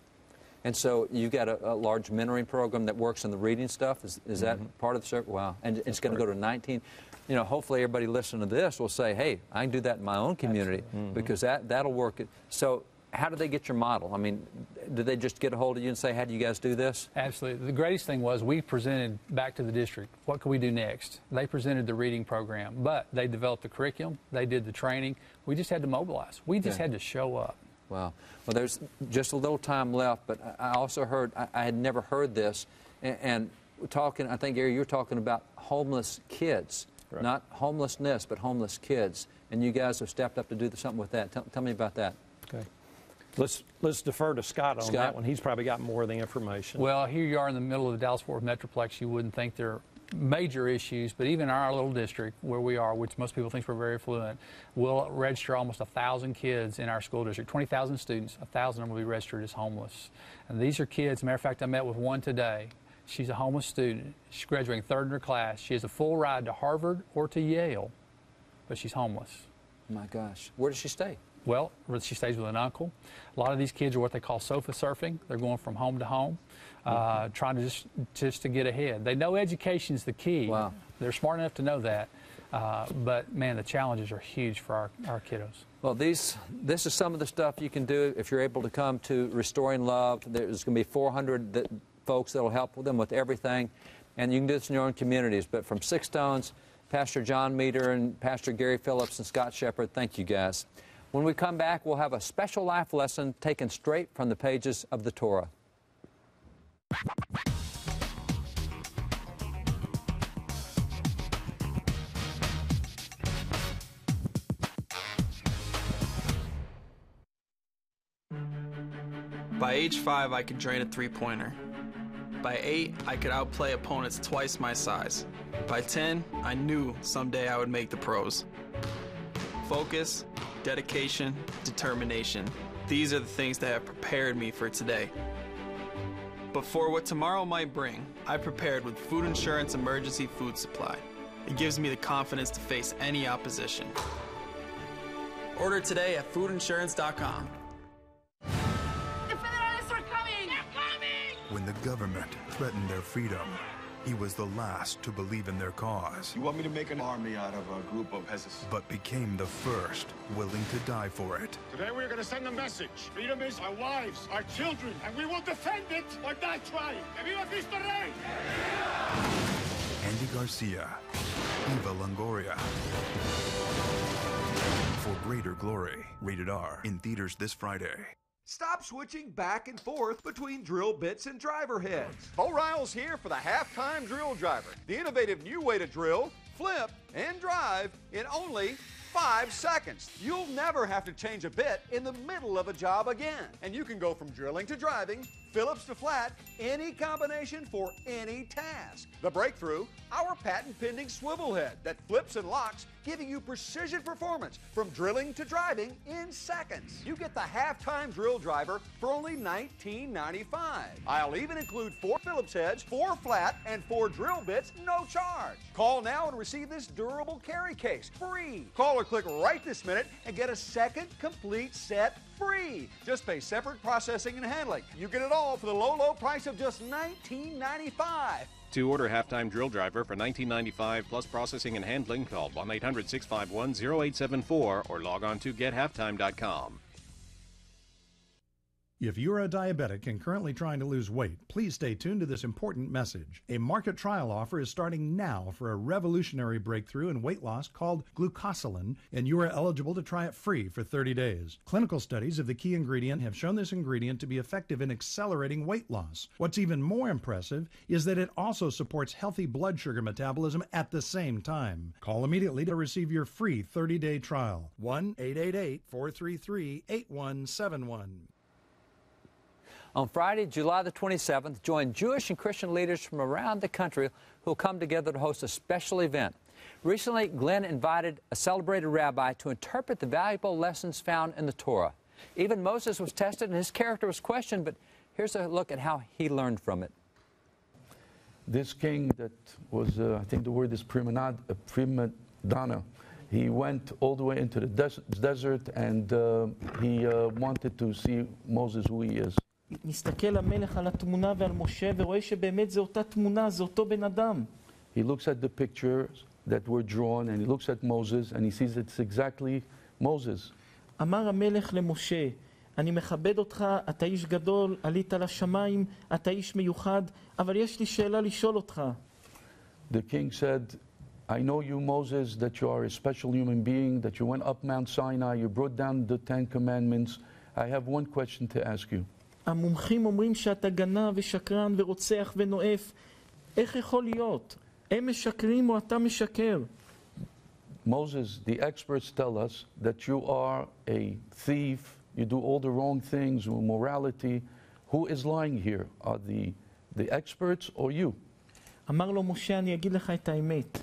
And so you've got a large mentoring program that works in the reading stuff. Is that part of the service? Wow. And it's going to go to 19. You know, hopefully everybody listening to this will say, hey, I can do that in my own community because that'll work. So how do they get your model? I mean, did they just get a hold of you and say, how do you guys do this? Absolutely. The greatest thing was we presented back to the district, what can we do next? They presented the reading program, but they developed the curriculum, they did the training. We just had to mobilize. We just had to show up. Wow. Well, there's just a little time left, but I also heard, I had never heard this, and talking, I think, Gary, you were talking about homeless kids. Right. Not homelessness, but homeless kids. And you guys have stepped up to do something with that. Tell me about that. Okay. Let's defer to Scott on that one. He's probably got more of the information. Well, here you are in the middle of the Dallas-Fort Worth Metroplex. You wouldn't think there are major issues, but even our little district where we are, which most people think we're very affluent, we'll register almost 1,000 kids in our school district. 20,000 students, 1,000 of them will be registered as homeless. And these are kids, as a matter of fact, I met with one today. She's a homeless student. She's graduating 3rd in her class. She has a full ride to Harvard or to Yale, but she's homeless. My gosh. Where does she stay? Well, she stays with an uncle. A lot of these kids are what they call sofa surfing. They're going from home to home, trying to just to get ahead. They know education is the key. Wow. They're smart enough to know that. But, man, the challenges are huge for our kiddos. Well, this is some of the stuff you can do if you're able to come to Restoring Love. There's going to be 400 folks that will help them with everything. And you can do this in your own communities. But from Six Stones, Pastor John Meter and Pastor Gary Phillips and Scott Shepard, thank you, guys. When we come back, we'll have a special life lesson taken straight from the pages of the Torah. By age 5, I could drain a three-pointer. By 8, I could outplay opponents twice my size. By 10, I knew someday I would make the pros. Focus, dedication, determination. These are the things that have prepared me for today. But for what tomorrow might bring, I prepared with Food Insurance Emergency Food Supply. It gives me the confidence to face any opposition. Order today at foodinsurance.com. When the government threatened their freedom, he was the last to believe in their cause. You want me to make an army out of a group of peasants? But became the first willing to die for it. Today we're going to send a message. Freedom is our wives, our children, and we will defend it or die trying. Que viva Cristo Rey! Andy Garcia, Eva Longoria. For Greater Glory, rated R, in theaters this Friday. Stop switching back and forth between drill bits and driver heads. Bo Ryle's here for the halftime drill driver, the innovative new way to drill, flip, and drive in only 5 seconds. You'll never have to change a bit in the middle of a job again. And you can go from drilling to driving, Phillips to flat, any combination for any task. The breakthrough, our patent-pending swivel head that flips and locks, giving you precision performance from drilling to driving in seconds. You get the halftime drill driver for only $19.95. I'll even include 4 Phillips heads, 4 flat, and 4 drill bits, no charge. Call now and receive this durable carry case free. Call or click right this minute and get a second complete set free. Just pay separate processing and handling. You get it all for the low, low price of just $19.95. To order halftime drill driver for $19.95 plus processing and handling, call 1-800-651-0874 or log on to gethalftime.com. If you're a diabetic and currently trying to lose weight, please stay tuned to this important message. A market trial offer is starting now for a revolutionary breakthrough in weight loss called glucosilin, and you are eligible to try it free for 30 days. Clinical studies of the key ingredient have shown this ingredient to be effective in accelerating weight loss. What's even more impressive is that it also supports healthy blood sugar metabolism at the same time. Call immediately to receive your free 30-day trial. 1-888-433-8171. On Friday, July the 27th, join Jewish and Christian leaders from around the country who will come together to host a special event. Recently, Glenn invited a celebrated rabbi to interpret the valuable lessons found in the Torah. Even Moses was tested and his character was questioned, but here's a look at how he learned from it. This king that was, I think the word is prima donna, he went all the way into the desert and he wanted to see Moses who he is. מסתכל המלך על התמונה ועל משה ורואה שבאמת זו אותה תמונה, זה אותו בן אדם. He looks at the pictures that were drawn and he looks at Moses and he sees it's exactly Moses. אמר המלך למשה, אני מכבד אותך, אתה איש גדול, עלית לשמיים, אתה איש מיוחד, אבל יש לי שאלה לשאול אותך. The king said, I know you, Moses, that you are a special human being, that you went up Mount Sinai, you brought down the 10 Commandments. I have one question to ask you. המומחים אומרים שאתה גנב ושקרן ורוצח ונואף. איך יכול להיות? הם משקרים או אתה משקר? Moses, the experts tell us that you are a thief, you do all the wrong things with morality. Who is lying here? Are the experts or you? אמר לו משה, אני אגיד לך את האמת.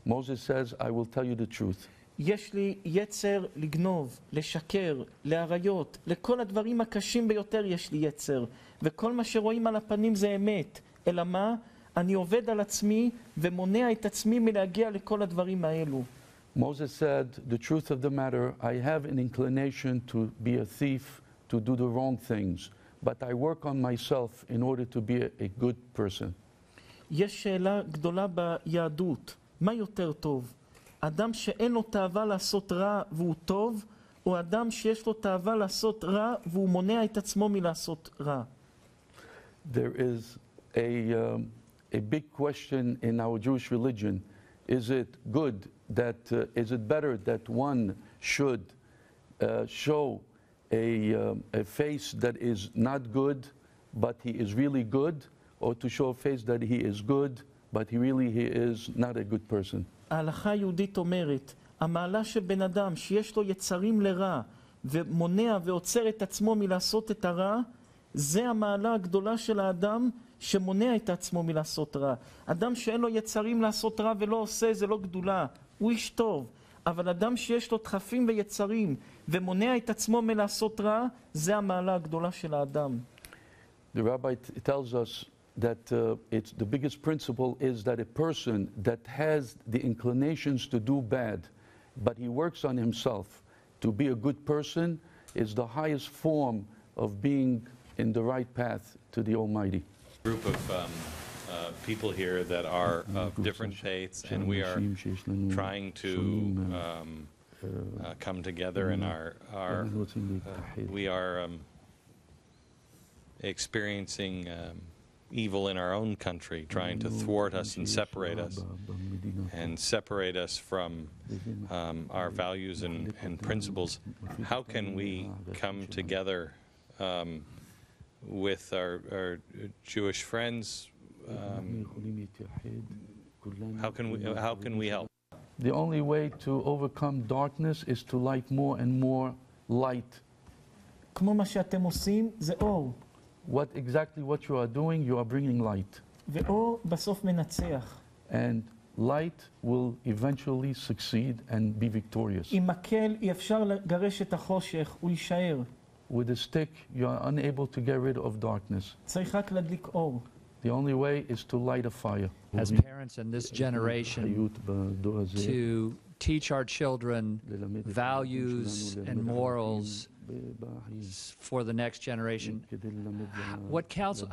Moses says, I will tell you the truth. יש לי יצר לגנוב, לשקר, לעריות, לכל הדברים הקשים ביותר יש לי יצר, וכל מה שרואים על הפנים זה אמת. אלא מה? אני עובד על עצמי ומונע את עצמי מלהגיע לכל הדברים האלו. Moses said, the truth of the matter, I have an inclination to be a thief, to do the wrong things, but I work on myself in order to be a good person. יש שאלה גדולה ביהדות, מה יותר טוב? אדם שאין לו תאווה לעשות רע והוא טוב, או אדם שיש לו תאווה לעשות רע והוא מונע את עצמו מלעשות רע? There is a big question in our Jewish religion. Is it good that, is it better that one should show a face that is not good, but he is really good, or to show a face that he is good, but he is not a good person? ההלכה היהודית אומרת, המעלה של בן אדם שיש לו יצרים לרע ומונע ועוצר את עצמו מלעשות את הרע, זה המעלה הגדולה של האדם שמונע את עצמו מלעשות רע. אדם שאין לו יצרים לעשות רע ולא עושה, זה לא גדולה, הוא איש טוב. אבל אדם שיש לו דחפים ויצרים ומונע את עצמו מלעשות רע, זה המעלה הגדולה של האדם. The rabbi tells us that the biggest principle is that a person that has the inclinations to do bad, but he works on himself to be a good person, is the highest form of being in the right path to the Almighty. Group of people here that are of different faiths, and we are trying to come together, and we are experiencing evil in our own country, trying to thwart us and separate us from our values and principles. How can we come together with our Jewish friends? How can we help? The only way to overcome darkness is to light more and more light. כמו מה שאתם עושים, זה אור. What you are doing, you are bringing light. ואור בסוף מנצח. And light will eventually succeed and be victorious. עם מקל אי אפשר לגרש את החושך, הוא יישאר. With a stick, you are unable to get rid of darkness. צריך רק להדליק אור. The only way is to light a fire. As parents in this generation, to teach our children values and morals for the next generation. What counsel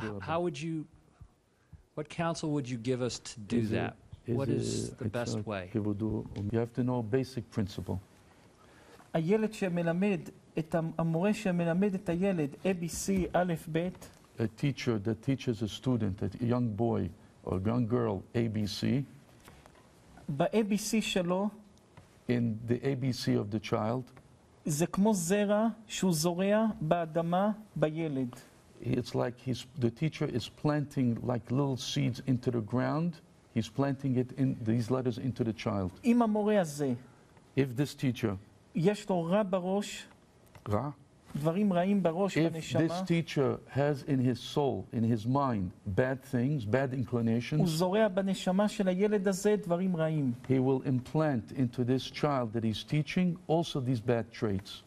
would you give us to do that? What is the best way? You have to know a basic principle. הילד שמלמד, המורה שמלמד את הילד, ABC, א', ב'. A teacher that teaches a student, a young boy or young girl, ABC. ב-ABC שלו, in the ABC of the child, זה כמו זרע שהוא זורע באדמה בילד. It's like the teacher is planting like little seeds into the ground. He's planting it in these letters into the child. אם המורה הזה, if this teacher, יש לו רע בראש, רע? דברים רעים בראש, if בנשמה, this teacher has in his soul, in his mind, bad things, bad inclinations, הוא זורע בנשמה של הילד הזה דברים רעים. He will implant into this child that he's teaching also these bad traits.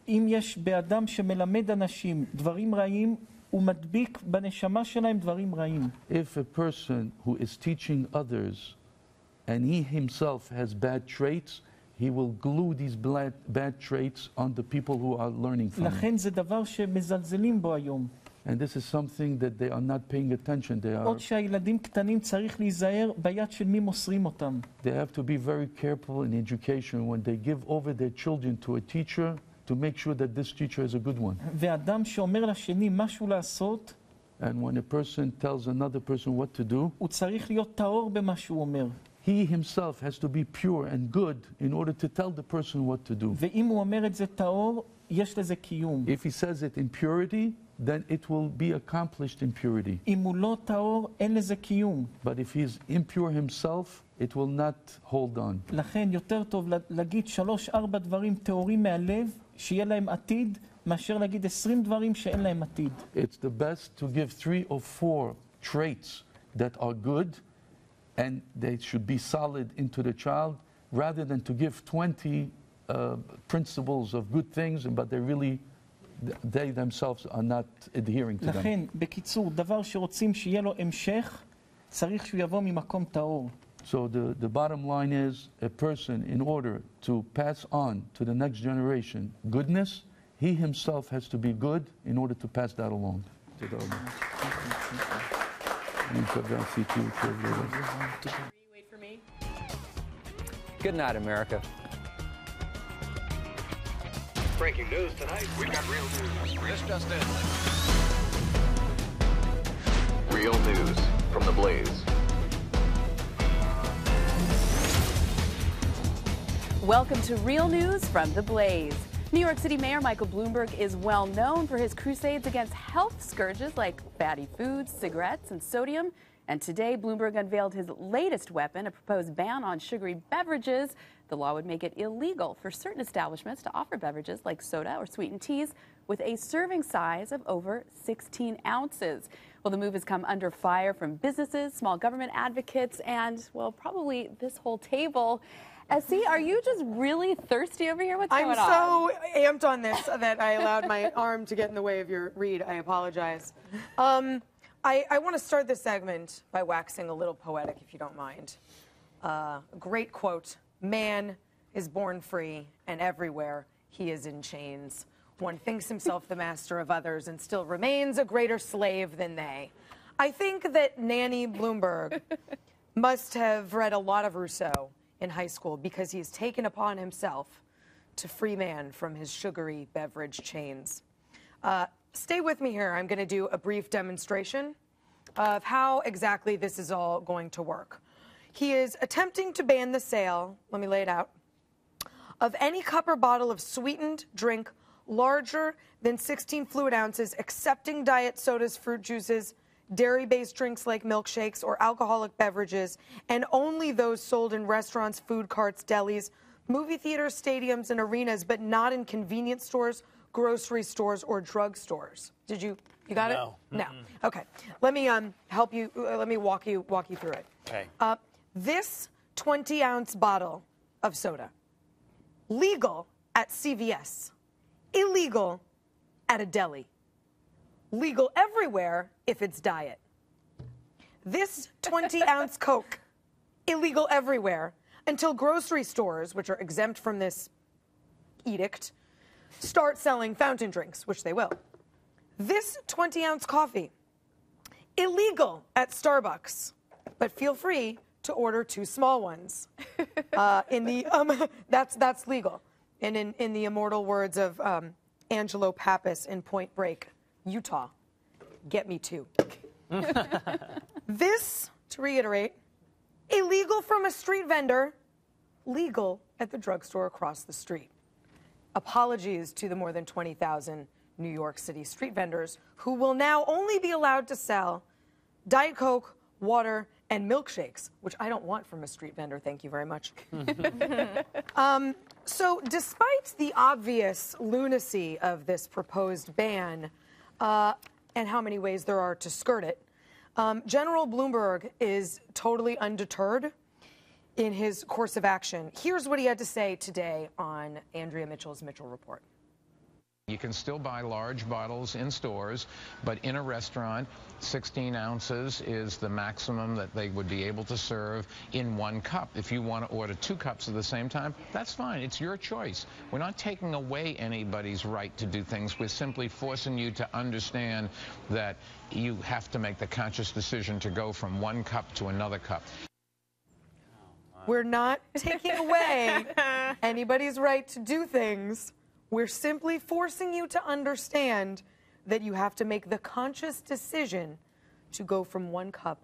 אם יש באדם שמלמד אנשים דברים רעים, הוא מדביק בנשמה שלהם דברים רעים. If a person who is teaching others and he himself has bad traits, he will glue these bad traits on the people who are learning from לכן זה דבר שמזלזלים בו היום. And this is something that they are not paying attention. They are. עוד שהילדים קטנים צריך להיזהר ביד של מי מוסרים אותם. They have to be very careful in education when they give over their children to a teacher to make sure that this teacher is a good one. ואדם שאומר לשני משהו לעשות, And when a person tells another person what to do, הוא צריך להיות טהור במה שהוא אומר. He himself has to be pure and good in order to tell the person what to do. ואם הוא אומר את זה טהור, יש לזה קיום. If he says it in purity, then it will be accomplished in purity. אם הוא לא טהור, אין לזה קיום. But if he is impure himself, it will not hold on. לכן יותר טוב להגיד 3-4 דברים טהורים מהלב, שיהיה להם עתיד, מאשר להגיד 20 דברים שאין להם עתיד. It's the best to give 3 or 4 traits that are good and they should be solid into the child, rather than to give 20 principles of good things, but they're really they themselves are not adhering to them. לכן, בקיצור, דבר שרוצים שיהיה לו המשך, צריך שהוא יבוא ממקום טהור. So the bottom line is, a person, in order to pass on to the next generation goodness, he himself has to be good in order to pass that along. Wait for me. Good night, America. Breaking news tonight. We've got real news. This just in. Real news from the Blaze. Welcome to Real News from The Blaze. New York City Mayor Michael Bloomberg is well known for his crusades against health scourges like fatty foods, cigarettes, and sodium. And today, Bloomberg unveiled his latest weapon, a proposed ban on sugary beverages. The law would make it illegal for certain establishments to offer beverages like soda or sweetened teas with a serving size of over 16 ounces. Well, the move has come under fire from businesses, small government advocates, and, well, probably this whole table. Essie, are you just really thirsty over here? What's going on? I'm so amped on this that I allowed my arm to get in the way of your read. I apologize. I want to start this segment by waxing a little poetic, if you don't mind. Great quote, "Man is born free, and everywhere he is in chains. One thinks himself the master of others and still remains a greater slave than they." I think that Nanny Bloomberg must have read a lot of Rousseau in high school, because he's taken upon himself to free man from his sugary beverage chains. Stay with me here. I'm going to do a brief demonstration of how exactly this is all going to work. He is attempting to ban the sale, let me lay it out, of any cup or bottle of sweetened drink larger than 16 fluid ounces, excepting diet sodas, fruit juices, dairy-based drinks like milkshakes or alcoholic beverages, and only those sold in restaurants, food carts, delis, movie theaters, stadiums, and arenas, but not in convenience stores, grocery stores, or drug stores. Did you got it? No. Okay. Let me help you. Let me walk you through it. Okay. This 20-ounce bottle of soda, legal at CVS, illegal at a deli. Legal everywhere if it's diet. This 20-ounce Coke, illegal everywhere until grocery stores, which are exempt from this edict, start selling fountain drinks, which they will. This 20-ounce coffee, illegal at Starbucks, but feel free to order 2 small ones. That's legal. And in the immortal words of Angelo Pappas in Point Break, Utah, get me 2. This, to reiterate, illegal from a street vendor, legal at the drugstore across the street. Apologies to the more than 20,000 New York City street vendors who will now only be allowed to sell Diet Coke, water, and milkshakes, which I don't want from a street vendor, thank you very much. So despite the obvious lunacy of this proposed ban, and how many ways there are to skirt it, General Bloomberg is totally undeterred in his course of action. Here's what he had to say today on Andrea Mitchell's Mitchell Report. You can still buy large bottles in stores, but in a restaurant, 16 ounces is the maximum that they would be able to serve in 1 cup. If you want to order 2 cups at the same time, that's fine. It's your choice. We're not taking away anybody's right to do things. We're simply forcing you to understand that you have to make the conscious decision to go from 1 cup to another cup. We're not taking away anybody's right to do things. We're simply forcing you to understand that you have to make the conscious decision to go from 1 cup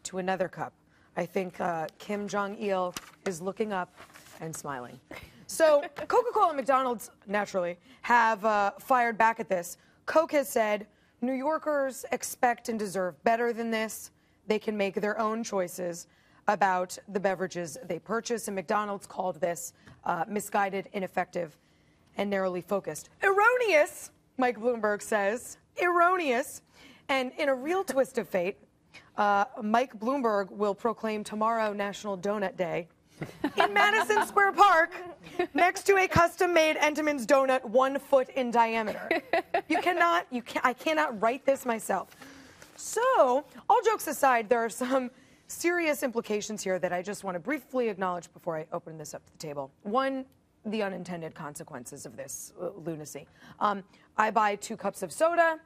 to another cup. I think Kim Jong-il is looking up and smiling. So Coca-Cola and McDonald's, naturally, have fired back at this. Coke has said, New Yorkers expect and deserve better than this. They can make their own choices about the beverages they purchase, and McDonald's called this misguided, ineffective, and narrowly focused. Erroneous, Mike Bloomberg says. Erroneous. And in a real twist of fate, Mike Bloomberg will proclaim tomorrow National Donut Day. in Madison Square Park next to a custom-made Entenmann's donut 1 foot in diameter. I cannot write this myself. So, all jokes aside, there are some serious implications here that I just want to briefly acknowledge before I open this up to the table. One, the unintended consequences of this lunacy. I buy 2 cups of soda.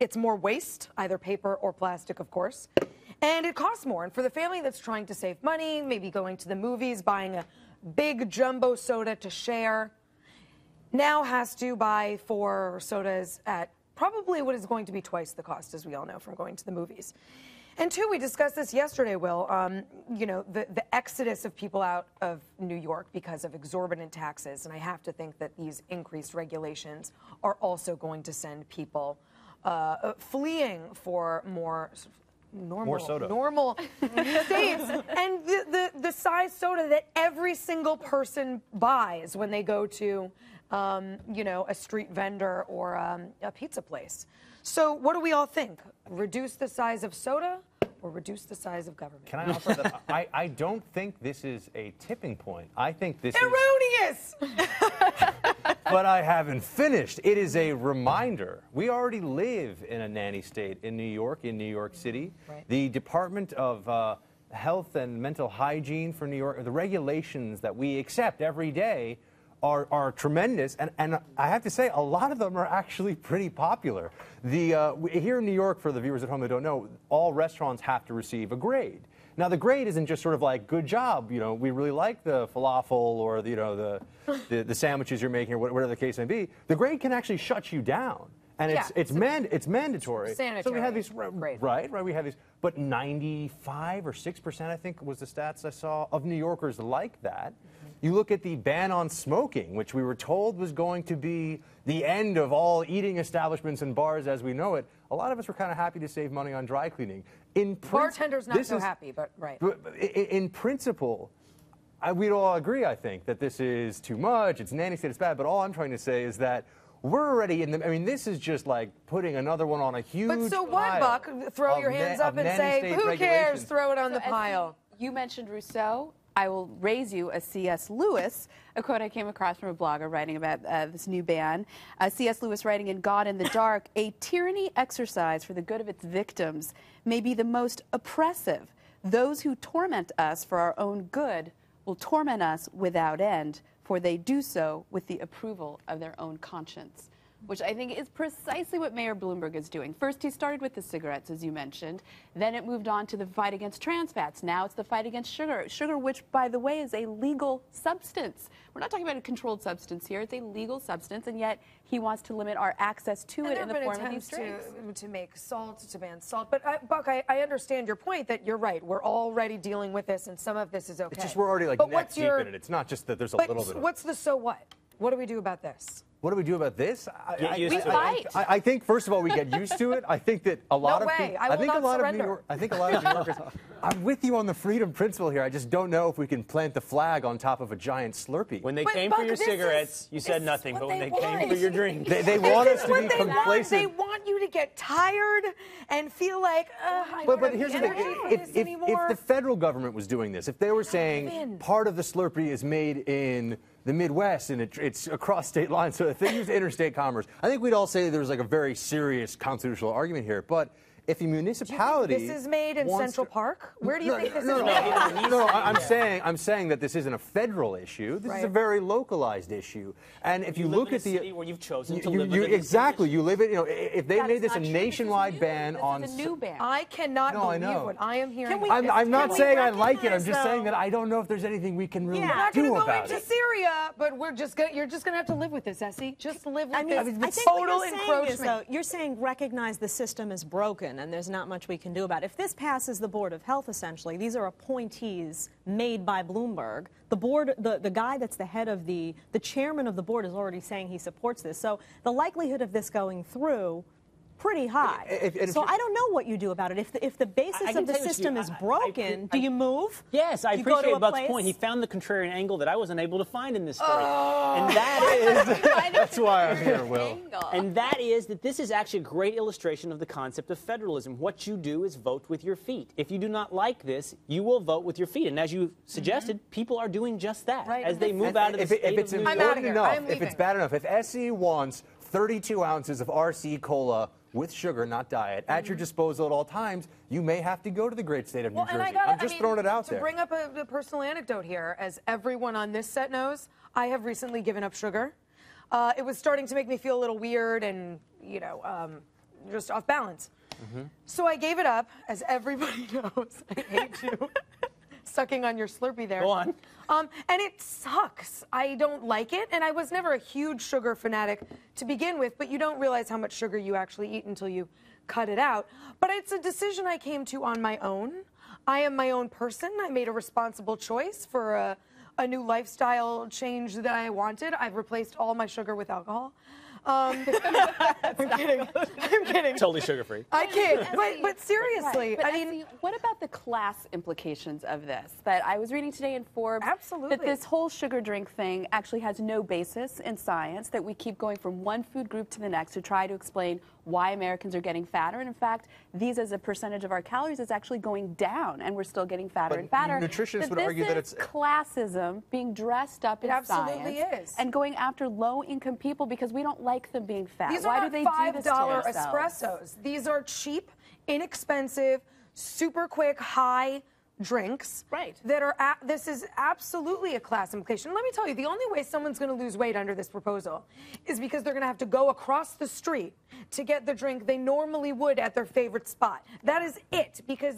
It's more waste, either paper or plastic, of course. And it costs more. And for the family that's trying to save money, maybe going to the movies, buying a big jumbo soda to share, now has to buy 4 sodas at probably what is going to be twice the cost, as we all know, from going to the movies. And 2, we discussed this yesterday, Will, you know, the exodus of people out of New York because of exorbitant taxes. And I have to think that these increased regulations are also going to send people fleeing for more normal states. And the size soda that every single person buys when they go to, you know, a street vendor or a pizza place. So what do we all think? Reduce the size of soda or reduce the size of government? Can I offer that? I don't think this is a tipping point. I think this erroneous! But I haven't finished. It is a reminder. We already live in a nanny state in New York City. Right. The Department of Health and Mental Hygiene for New York, the regulations that we accept every day are tremendous, and I have to say, a lot of them are actually pretty popular. Here in New York, for the viewers at home that don't know, all restaurants have to receive a grade. Now, the grade isn't just sort of like, good job, you know, we really like the falafel or, you know, the sandwiches you're making or whatever the case may be. The grade can actually shut you down. And it's mandatory. Sanitary. So we have these, right, we have these, but 95 or 6%, I think was the stats I saw, of New Yorkers like that. You look at the ban on smoking, which we were told was going to be the end of all eating establishments and bars as we know it. A lot of us were kind of happy to save money on dry cleaning. Bartenders not so happy, but right. In principle, we'd all agree, I think, that this is too much, it's nanny state, it's bad, but all I'm trying to say is that we're already in the, I mean, this is just like putting another one on a huge But so what, Buck? Throw your hands up and say, who cares? Throw it on the pile. You mentioned Rousseau. I will raise you a C.S. Lewis, a quote I came across from a blogger writing about this new ban. C.S. Lewis writing in God in the Dark, a tyranny exercised for the good of its victims may be the most oppressive. Those who torment us for our own good will torment us without end, for they do so with the approval of their own conscience. Which I think is precisely what Mayor Bloomberg is doing. First, he started with the cigarettes, as you mentioned. Then it moved on to the fight against trans fats. Now it's the fight against sugar. Sugar, which, by the way, is a legal substance. We're not talking about a controlled substance here. It's a legal substance, and yet he wants to limit our access to it in the form of these drinks. To make salt, to ban salt. But, Buck, I understand your point that you're right. We're already dealing with this, and some of this is okay. It's just we're already like neck deep in it. It's not just that there's a little bit of what's the so what? What do we do about this? What do we do about this? I think first of all we get used to it. I think that a lot of people. I think a lot of New Yorkers. I'm with you on the freedom principle here. I just don't know if we can plant the flag on top of a giant Slurpee. When they came for your cigarettes, you said nothing. But when they came for your drink, they want us to be complacent. They want you to get tired and feel like, but here's the thing: if the federal government was doing this, if they were saying part of the Slurpee is made in the Midwest and it's across state lines, so if they use interstate commerce, I think we'd all say there's like a very serious constitutional argument here. But if a municipality, this is made in Central Park. Where do you think this is made? No, I'm saying that this isn't a federal issue. This is a very localized issue. And if you look at the city where you've chosen to live in exactly, you live it. You know, if they made this a nationwide ban on, this is a new ban. I cannot believe what I am hearing. I'm not saying I like it. I'm just saying that I don't know if there's anything we can really do about it. We're not going to go into Syria, but you're just going to have to live with this, Essie. Just live with this. I think total what you're encroachment. saying is, though, you're saying recognize the system is broken and there's not much we can do about it. If this passes the Board of Health, essentially, these are appointees made by Bloomberg. The board, the guy that's the head of the chairman of the board is already saying he supports this. So the likelihood of this going through pretty high. So I don't know what you do about it. If the basis of the system is broken, do you move? Yes, I You go to appreciate a Buck's place? point. He found the contrarian angle that I wasn't able to find in this story. And that is... That's why I'm here, Will. And that is that this is actually a great illustration of the concept of federalism. What you do is vote with your feet. If you do not like this, you will vote with your feet. And as you suggested, people are doing just that as they move out of the state of New York. If it's bad enough, if SE wants 32 ounces of RC Cola with sugar, not diet, at your disposal at all times, you may have to go to the great state of New Jersey. I'm just throwing it out there. To bring up a personal anecdote here, as everyone on this set knows, I have recently given up sugar. It was starting to make me feel a little weird and, just off balance. So I gave it up, as everybody knows. I hate you. Sucking on your Slurpee there. Go on. And it sucks. I don't like it, and I was never a huge sugar fanatic to begin with, but you don't realize how much sugar you actually eat until you cut it out. But it's a decision I came to on my own. I am my own person. I made a responsible choice for a new lifestyle change that I wanted. I've replaced all my sugar with alcohol. I'm kidding. I'm kidding. Totally sugar-free. I kid, but seriously, But I mean, Essie, what about the class implications of this? That I was reading today in Forbes that this whole sugar drink thing actually has no basis in science, that we keep going from one food group to the next to try to explain why Americans are getting fatter. And in fact, these as a percentage of our calories is actually going down, and we're still getting fatter and fatter. Nutritionists would argue that it's classism being dressed up in absolutely science is. and going after low-income people because we don't like them being fat. These Why are do they not do this to $5 themselves? espressos. These are cheap, inexpensive, super quick, high drinks. Right. That are this is absolutely a class implication. Let me tell you, the only way someone's going to lose weight under this proposal is because they're going to have to go across the street to get the drink they normally would at their favorite spot. That is it, because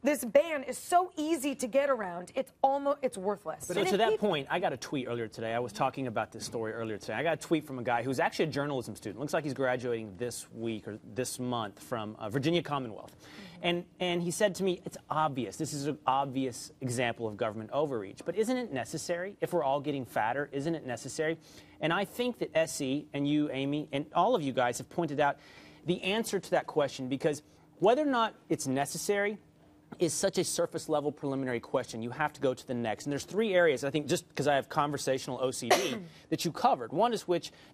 this ban is so easy to get around. It's worthless. So to that point, I got a tweet earlier today. I was talking about this story earlier today. I got a tweet from a guy who's actually a journalism student. Looks like he's graduating this week or this month from Virginia Commonwealth. And he said to me, it's obvious. This is an obvious example of government overreach. But isn't it necessary? If we're all getting fatter, isn't it necessary? And I think that SE and you, Amy, and all of you guys have pointed out the answer to that question, because whether or not it's necessary is such a surface-level preliminary question. You have to go to the next. And there's three areas, I think, just because I have conversational OCD, that you covered. One is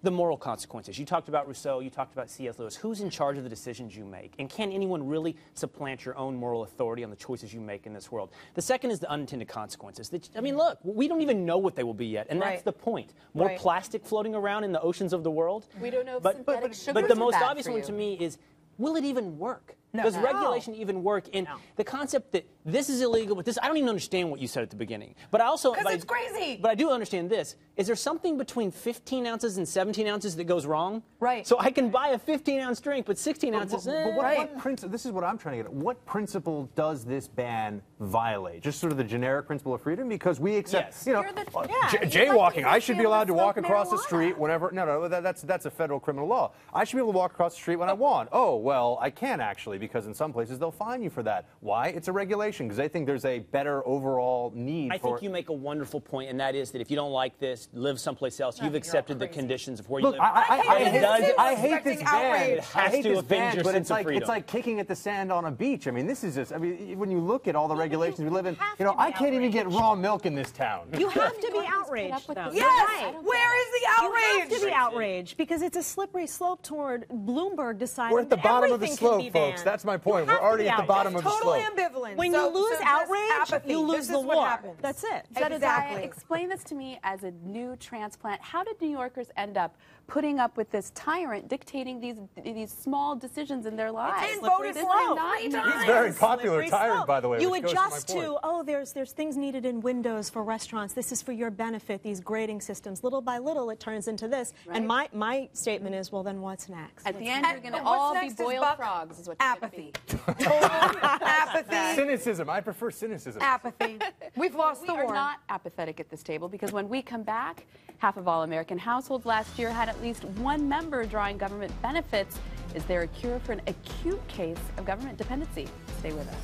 the moral consequences. You talked about Rousseau. You talked about C.S. Lewis. Who's in charge of the decisions you make? And can anyone really supplant your own moral authority on the choices you make in this world? The second is the unintended consequences. I mean, look, we don't even know what they will be yet, and that's the point. More plastic floating around in the oceans of the world. We don't know if synthetic sugars But the are most bad obvious for one you. to me is, will it even work? No. Does No. regulation even work? And the concept that this is illegal, but this, I don't even understand what you said at the beginning. But I also, because it's crazy. But I do understand this. Is there something between 15 ounces and 17 ounces that goes wrong? Right. So I can buy a 15-ounce drink, but 16 ounces, This is what I'm trying to get at. What principle does this ban violate? Just sort of the generic principle of freedom? Because we accept, jaywalking. I should be allowed to walk across the street whenever. No, that's a federal criminal law. I should be able to walk across the street when I want. Oh, well, I can actually, because in some places they'll fine you for that. Why? It's a regulation, because they think there's a better overall need I think you make a wonderful point, and that is that if you don't like this, live someplace else. You've accepted the conditions of where you live. I hate this ban. It has to offend your but sense of freedom. it's like kicking at the sand on a beach. I mean, this is just, when you look at all the regulations we live in, I can't even get raw milk in this town. You have to be outraged, though. Yes! Where is the outrage? You have to be outraged, because it's a slippery slope toward Bloomberg deciding We're at the that bottom of the everything can be slope, folks. banned. That's my point. We're already at the bottom of the slope. Ambivalent. When So- you lose so just outrage, apathy. you lose This the is what war. happens. That's it. Exactly. Explain this to me as a new transplant. How did New Yorkers end up putting up with this tyrant dictating these small decisions in their lives? And voted for him 3 times. He's a very popular Slippery tyrant, slope. by the way. You which goes to my adjust point. to, there's things needed in windows for restaurants. This is for your benefit, these grading systems. Little by little, it turns into this. Right. And my statement is, well, then what's next? At the end, you're going to all be boiled frogs, is what you're apathy. Apathy. Cynicism. I prefer cynicism. Apathy. We've lost We the are war. not apathetic at this table, because when we come back, half of all American households last year had at least one member drawing government benefits. Is there a cure for an acute case of government dependency? Stay with us.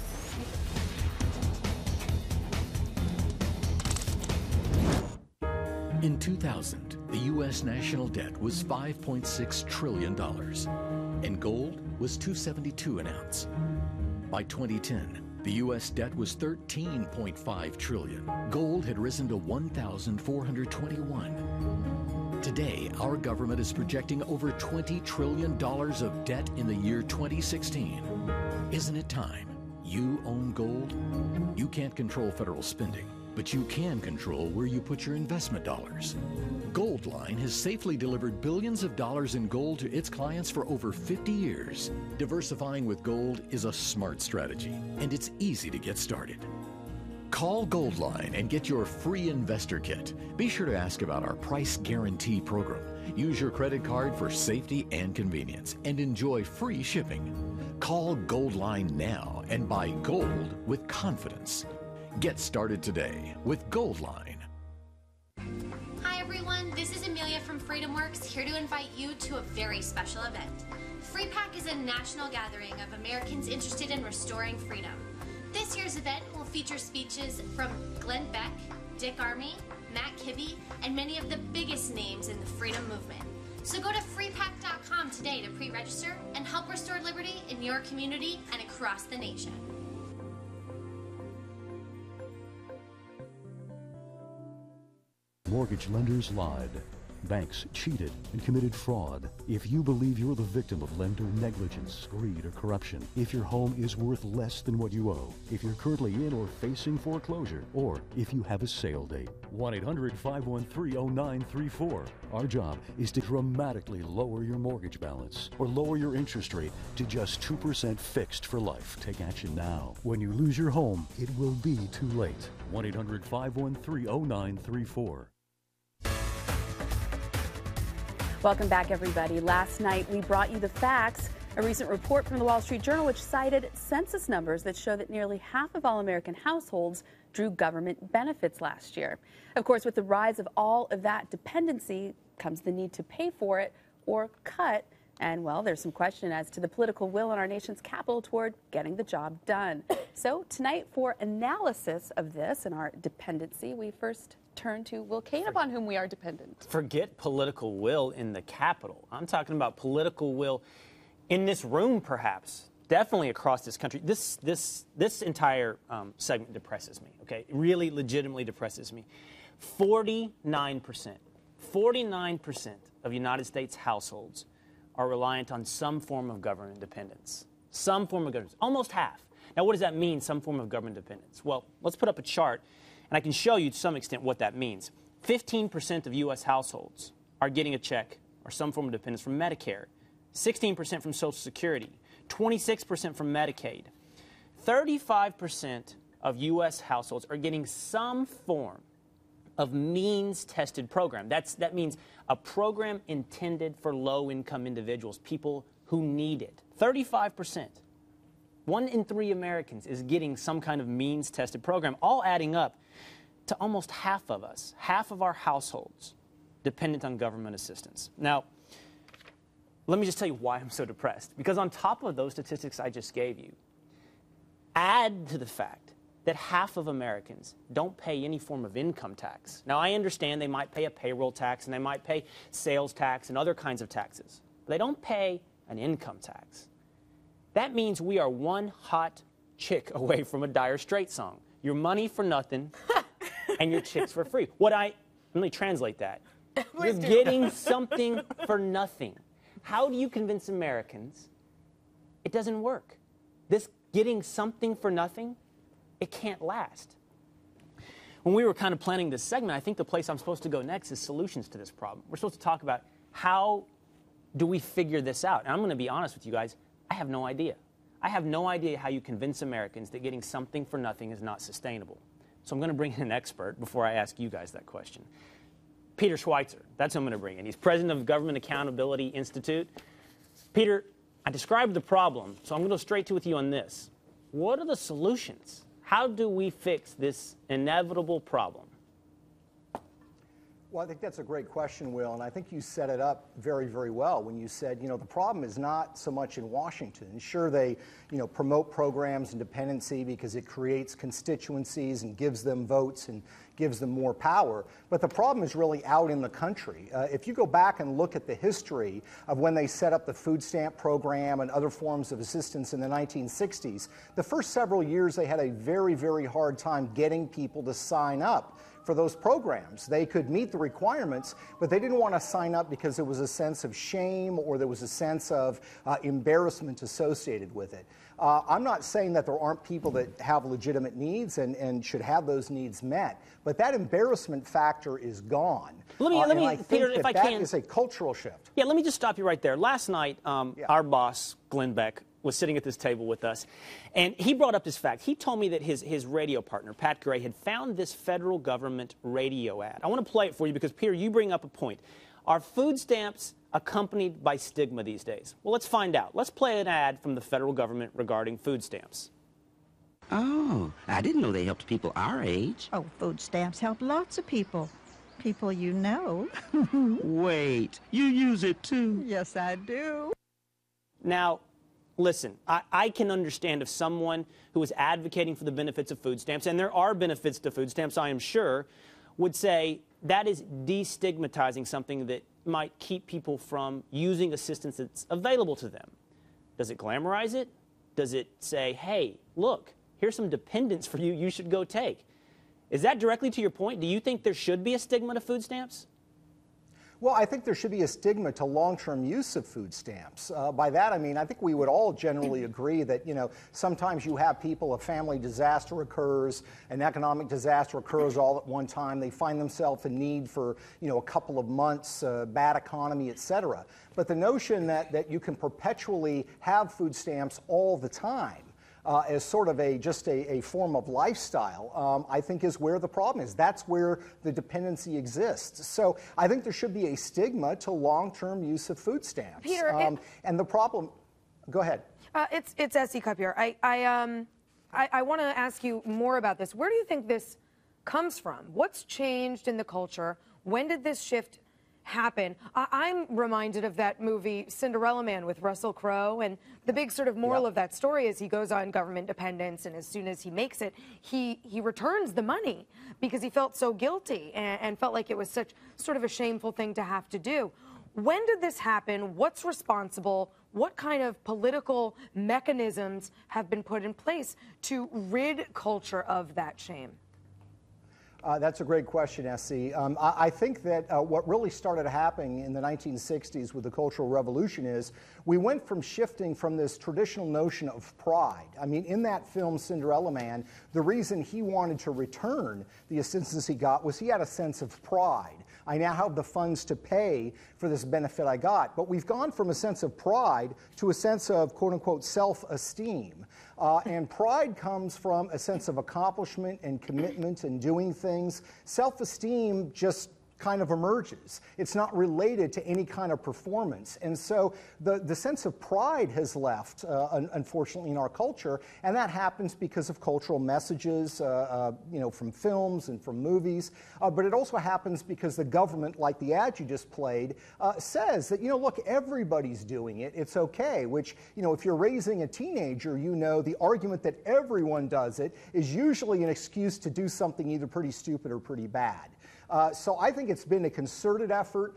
In 2000, the U.S. national debt was $5.6 trillion. and gold was $272 an ounce. By 2010, the U.S. debt was $13.5 trillion. Gold had risen to $1,421. Today, our government is projecting over $20 trillion of debt in the year 2016. Isn't it time you own gold? You can't control federal spending, but you can control where you put your investment dollars. Goldline has safely delivered billions of dollars in gold to its clients for over 50 years. Diversifying with gold is a smart strategy, and it's easy to get started. Call Goldline and get your free investor kit. Be sure to ask about our price guarantee program. Use your credit card for safety and convenience, and enjoy free shipping. Call Goldline now and buy gold with confidence. Get started today with Goldline. Hi everyone, this is Amelia from FreedomWorks, here to invite you to a very special event. Free Pack is a national gathering of Americans interested in restoring freedom. This year's event will feature speeches from Glenn Beck, Dick Armey, Matt Kibbe, and many of the biggest names in the freedom movement. So go to freepack.com today to pre-register and help restore liberty in your community and across the nation. Mortgage lenders lied. Banks cheated and committed fraud. If you believe you're the victim of lender negligence, greed, or corruption, if your home is worth less than what you owe, if you're currently in or facing foreclosure, or if you have a sale date, 1-800-513-0934. Our job is to dramatically lower your mortgage balance or lower your interest rate to just 2% fixed for life. Take action now. When you lose your home, it will be too late. 1-800-513-0934. Welcome back, everybody. Last night, we brought you the facts. A recent report from the Wall Street Journal which cited census numbers that show that nearly half of all American households drew government benefits last year. Of course, with the rise of all of that dependency comes the need to pay for it or cut. And, well, there's some question as to the political will in our nation's capital toward getting the job done. So tonight, for analysis of this and our dependency, we first turn to Will Kane, upon whom we are dependent. Forget political will in the Capitol. I'm talking about political will in this room, perhaps. Definitely across this country. This entire segment depresses me, okay? It really legitimately depresses me. 49% of United States households are reliant on some form of government dependence. Some form of government. Almost half. Now, what does that mean, some form of government dependence? Well, let's put up a chart, and I can show you to some extent what that means. 15% of U.S. households are getting a check or some form of dependence from Medicare, 16% from Social Security, 26% from Medicaid. 35% of U.S. households are getting some form of means-tested program. That means a program intended for low-income individuals, people who need it. 35%. 1 in 3 Americans is getting some kind of means-tested program, all adding up to almost half of us, half of our households, dependent on government assistance. Now, let me just tell you why I'm so depressed. Because on top of those statistics I just gave you, add to the fact that half of Americans don't pay any form of income tax. Now, I understand they might pay a payroll tax and they might pay sales tax and other kinds of taxes, but they don't pay an income tax. That means we are one hot chick away from a Dire Straits song. Your money for nothing and your chicks for free. Let me translate that. You're getting something for nothing. How do you convince Americans it doesn't work? This getting something for nothing, it can't last. When we were kind of planning this segment, I think the place I'm supposed to go next is solutions to this problem. We're supposed to talk about how do we figure this out. And I'm going to be honest with you guys, I have no idea. I have no idea how you convince Americans that getting something for nothing is not sustainable. So I'm going to bring in an expert before I ask you guys that question. Peter Schweitzer, that's who I'm going to bring in. He's president of Government Accountability Institute. Peter, I described the problem, so I'm going to go straight to with you on this. What are the solutions? How do we fix this inevitable problem? Well, I think that's a great question, Will, and I think you set it up very, very well when you said, the problem is not so much in Washington. Sure, they, promote programs and dependency because it creates constituencies and gives them votes and gives them more power, but the problem is really out in the country. If you go back and look at the history of when they set up the food stamp program and other forms of assistance in the 1960s, the first several years they had a very, very hard time getting people to sign up for those programs. They could meet the requirements, but they didn't want to sign up because there was a sense of shame or there was a sense of embarrassment associated with it. I'm not saying that there aren't people that have legitimate needs and should have those needs met, but that embarrassment factor is gone. Let me, Peter, if I can. That is a cultural shift. Yeah, let me just stop you right there. Last night, our boss, Glenn Beck, was sitting at this table with us, and he brought up this fact. He told me that his radio partner, Pat Gray, had found this federal government radio ad. I want to play it for you because, Peter, you bring up a point. Are food stamps accompanied by stigma these days? Well, let's find out. Let's play an ad from the federal government regarding food stamps. Oh, I didn't know they helped people our age. Oh, food stamps help lots of people. People you know. Wait, you use it too? Yes, I do. Now, listen, I can understand if someone who is advocating for the benefits of food stamps, and there are benefits to food stamps, I am sure, would say that is destigmatizing something that might keep people from using assistance that's available to them. Does it glamorize it? Does it say, hey, look, here's some dependents for you, you should go take? Is that directly to your point? Do you think there should be a stigma to food stamps? Well, I think there should be a stigma to long-term use of food stamps. By that, I mean, I think we would all generally agree that, sometimes you have people, a family disaster occurs, an economic disaster occurs all at one time. They find themselves in need for, a couple of months, bad economy, et cetera. But the notion that you can perpetually have food stamps all the time, as sort of just a form of lifestyle, I think is where the problem is. That's where the dependency exists. So I think there should be a stigma to long-term use of food stamps. Peter, and the problem, go ahead. It's S.E. Cup here. I want to ask you more about this. Where do you think this comes from? What's changed in the culture? When did this shift happen? I'm reminded of that movie Cinderella Man with Russell Crowe, and the big sort of moral of that story is he goes on government dependence, and as soon as he makes it, he returns the money because he felt so guilty and felt like it was such sort of a shameful thing to have to do. When did this happen? What's responsible? What kind of political mechanisms have been put in place to rid culture of that shame? That's a great question, S.C. I think that what really started happening in the 1960s with the Cultural Revolution is we went from shifting from this traditional notion of pride. I mean, in that film, Cinderella Man, the reason he wanted to return the assistance he got was he had a sense of pride. I now have the funds to pay for this benefit I got. But we've gone from a sense of pride to a sense of, quote-unquote, self-esteem. And pride comes from a sense of accomplishment and commitment and doing things. Self-esteem just kind of emerges. It's not related to any kind of performance. And so the sense of pride has left, unfortunately, in our culture, and that happens because of cultural messages, from films and from movies, but it also happens because the government, like the ad you just played, says that, look, everybody's doing it, it's okay, which, if you're raising a teenager, the argument that everyone does it is usually an excuse to do something either pretty stupid or pretty bad. So I think it's been a concerted effort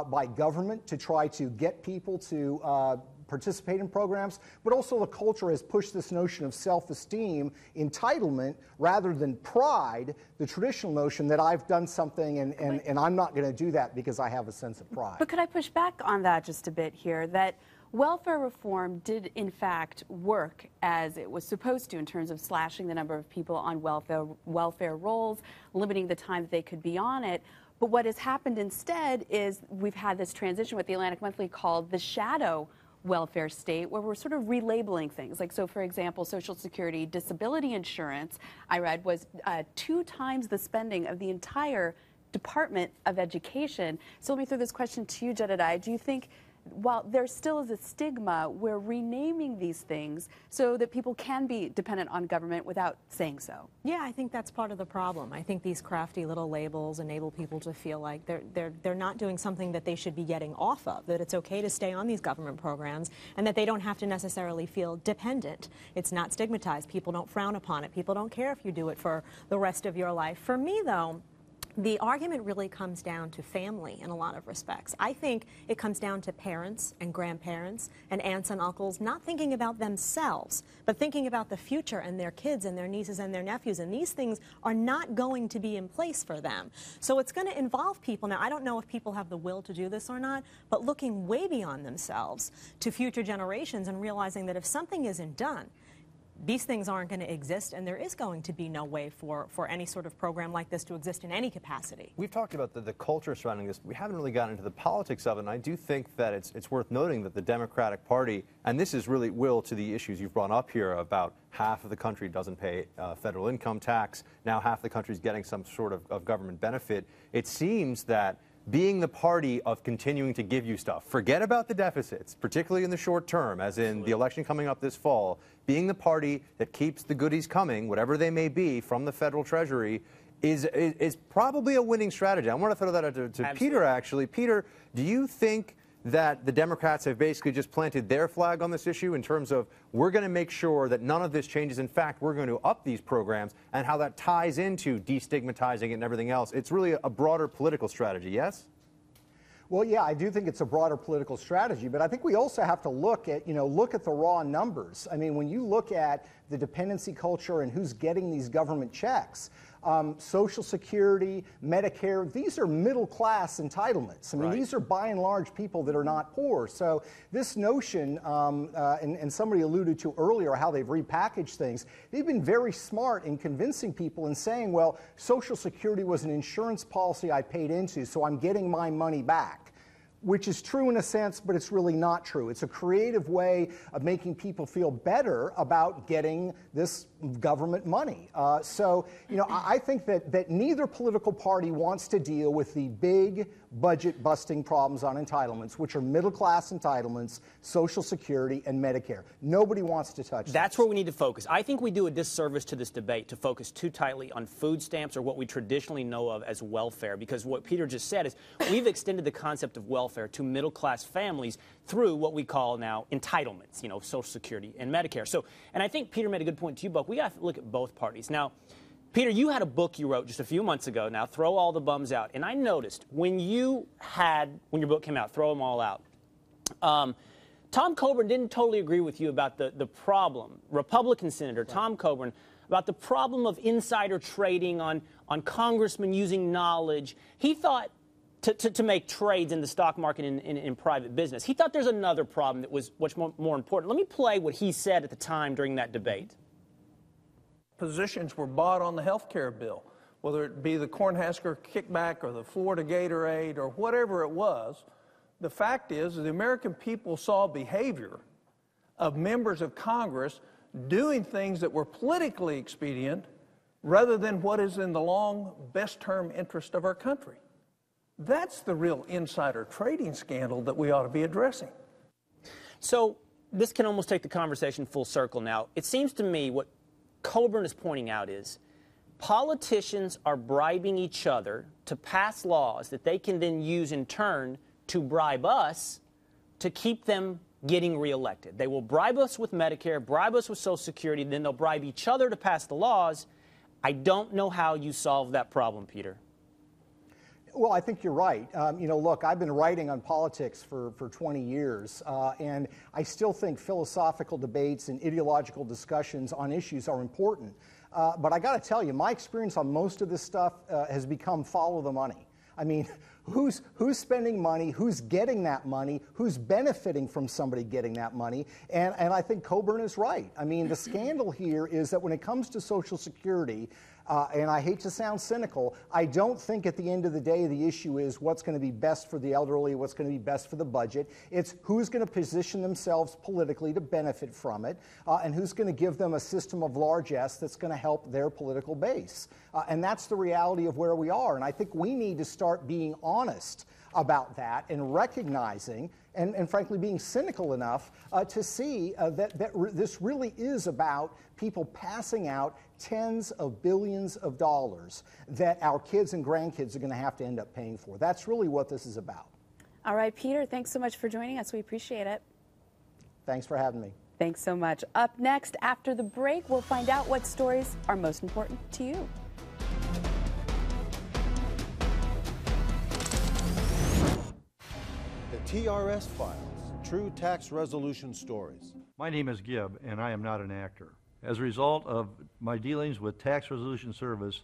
by government to try to get people to participate in programs, but also the culture has pushed this notion of self-esteem, entitlement, rather than pride, the traditional notion that I've done something and I'm not going to do that because I have a sense of pride. But could I push back on that just a bit here, that welfare reform did, in fact, work as it was supposed to in terms of slashing the number of people on welfare rolls, limiting the time that they could be on it. But what has happened instead is we've had this transition, what the Atlantic Monthly called the shadow welfare state, where we're sort of relabeling things. Like, so for example, Social Security disability insurance, I read, was 2 times the spending of the entire Department of Education. So let me throw this question to you, Jedediah. Do you think while there still is a stigma, we're renaming these things so that people can be dependent on government without saying so. Yeah, I think that's part of the problem. I think these crafty little labels enable people to feel like they're not doing something that they should be getting off of, that it's okay to stay on these government programs, and that they don't have to necessarily feel dependent. It's not stigmatized. People don't frown upon it. People don't care if you do it for the rest of your life. For me, though, the argument really comes down to family in a lot of respects. I think it comes down to parents and grandparents and aunts and uncles not thinking about themselves, but thinking about the future and their kids and their nieces and their nephews. And these things are not going to be in place for them. So it's going to involve people. Now, I don't know if people have the will to do this or not, but looking way beyond themselves to future generations and realizing that if something isn't done, these things aren't going to exist, and there is going to be no way for any sort of program like this to exist in any capacity. We've talked about the culture surrounding this. We haven't really gotten into the politics of it, and I do think that it's worth noting that the Democratic Party, and this is really, Will, to the issues you've brought up here about half of the country doesn't pay federal income tax, now half the country is getting some sort of government benefit. It seems that being the party of continuing to give you stuff, forget about the deficits, particularly in the short term, as in the election coming up this fall, being the party that keeps the goodies coming, whatever they may be, from the federal treasury, is probably a winning strategy. I want to throw that out to Peter, actually. Peter, do you think that the Democrats have basically just planted their flag on this issue in terms of we're going to make sure that none of this changes? In fact, we're going to up these programs, and how that ties into destigmatizing it and everything else? It's really a broader political strategy, yes? Well, yeah, I do think it's a broader political strategy, but I think we also have to look at the raw numbers. I mean, when you look at the dependency culture and who's getting these government checks, Social Security, Medicare, these are middle-class entitlements. I mean, these are by and large people that are not poor. So this notion, and somebody alluded to earlier how they've repackaged things, they've been very smart in convincing people and saying, well, Social Security was an insurance policy I paid into, so I'm getting my money back. Which is true in a sense, but it's really not true. It's a creative way of making people feel better about getting this government money. So, I think that neither political party wants to deal with the big budget-busting problems on entitlements, which are middle-class entitlements, Social Security, and Medicare. Nobody wants to touch That's where we need to focus. I think we do a disservice to this debate to focus too tightly on food stamps or what we traditionally know of as welfare, because what Peter just said is we've extended the concept of welfare to middle-class families through what we call now entitlements, Social Security and Medicare. So, and I think Peter made a good point to you, Buck. We got to look at both parties. Now, Peter, you had a book you wrote just a few months ago now, Throw All the Bums Out. And I noticed when your book came out, Throw Them All Out, Tom Coburn didn't totally agree with you about the problem, Republican Senator Tom Coburn, about the problem of insider trading on congressmen using knowledge. He thought to make trades in the stock market and in private business. He thought there's another problem that was much more important. Let me play what he said at the time during that debate. Positions were bought on the health care bill, whether it be the Cornhusker kickback or the Florida Gatorade or whatever it was. The fact is the American people saw behavior of members of Congress doing things that were politically expedient rather than what is in the long best term interest of our country. That's the real insider trading scandal that we ought to be addressing. So this can almost take the conversation full circle now. It seems to me what Coburn is pointing out is politicians are bribing each other to pass laws that they can then use in turn to bribe us to keep them getting reelected. They will bribe us with Medicare, bribe us with Social Security, then they'll bribe each other to pass the laws. I don't know how you solve that problem, Peter. Well, I think you're right. Look, I've been writing on politics for 20 years, and I still think philosophical debates and ideological discussions on issues are important. But I got to tell you, my experience on most of this stuff has become follow the money. I mean, who's spending money, who's getting that money, who's benefiting from somebody getting that money, and I think Coburn is right. I mean, the scandal here is that when it comes to Social Security, and I hate to sound cynical, I don't think at the end of the day the issue is what's going to be best for the elderly, what's going to be best for the budget. It's who's going to position themselves politically to benefit from it, and who's going to give them a system of largesse that's going to help their political base. And that's the reality of where we are. And I think we need to start being honest about that and recognizing and frankly being cynical enough to see that this really is about people passing out tens of billions of dollars that our kids and grandkids are going to have to end up paying for. That's really what this is about. All right, Peter, thanks so much for joining us. We appreciate it. Thanks for having me. Thanks so much. Up next, after the break, we'll find out what stories are most important to you. The TRS Files, True Tax Resolution Stories. My name is Gibb, and I am not an actor. As a result of my dealings with Tax Resolution Service,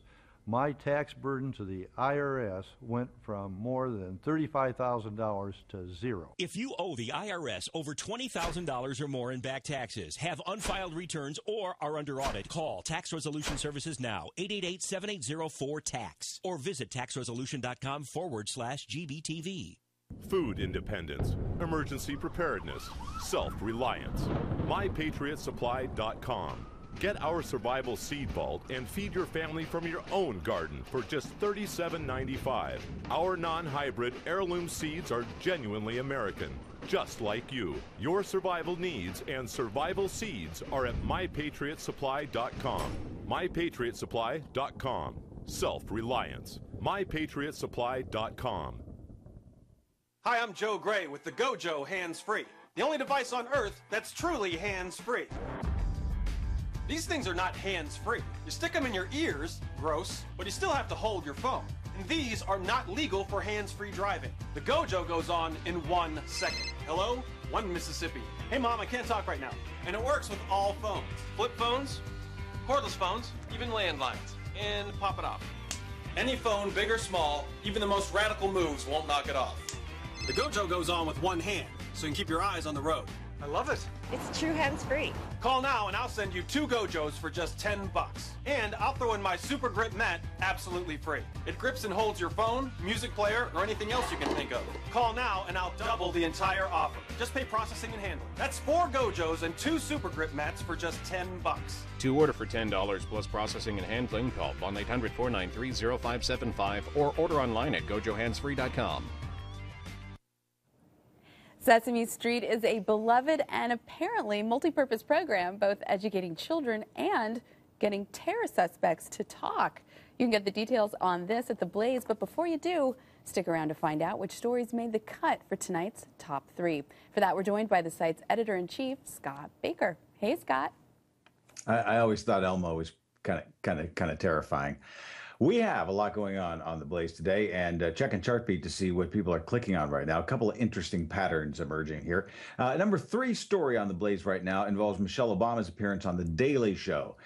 my tax burden to the IRS went from more than $35,000 to zero. If you owe the IRS over $20,000 or more in back taxes, have unfiled returns, or are under audit, call Tax Resolution Services now, 888-7804-TAX, or visit taxresolution.com/GBTV. Food independence, emergency preparedness, self-reliance. MyPatriotSupply.com. Get our survival seed vault and feed your family from your own garden for just $37.95. Our non-hybrid heirloom seeds are genuinely American, just like you. Your survival needs and survival seeds are at MyPatriotSupply.com. MyPatriotSupply.com. Self-reliance. MyPatriotSupply.com. Hi, I'm Joe Gray with the GoJo Hands-Free, the only device on Earth that's truly hands-free. These things are not hands-free. You stick them in your ears, gross, but you still have to hold your phone. And these are not legal for hands-free driving. The GoJo goes on in 1 second. Hello? 1 Mississippi. Hey Mom, I can't talk right now. And it works with all phones. Flip phones, cordless phones, even landlines. And pop it off. Any phone, big or small, even the most radical moves won't knock it off. The GoJo goes on with one hand, so you can keep your eyes on the road. I love it. It's true hands-free. Call now and I'll send you 2 GoJos for just $10. And I'll throw in my Super Grip mat absolutely free. It grips and holds your phone, music player, or anything else you can think of. Call now and I'll double the entire offer. Just pay processing and handling. That's 4 GoJos and 2 Super Grip mats for just $10. To order for $10 plus processing and handling, call 1-800-493-0575 or order online at gojohandsfree.com. Sesame Street is a beloved and apparently multi-purpose program, both educating children and getting terror suspects to talk. You can get the details on this at The Blaze, but before you do, stick around to find out which stories made the cut for tonight's top 3. For that, we're joined by the site's editor-in-chief, Scott Baker. Hey, Scott. I always thought Elmo was kind of terrifying. We have a lot going on The Blaze today, and checking Chartbeat to see what people are clicking on right now. A couple of interesting patterns emerging here. Number 3 story on The Blaze right now involves Michelle Obama's appearance on The Daily Show,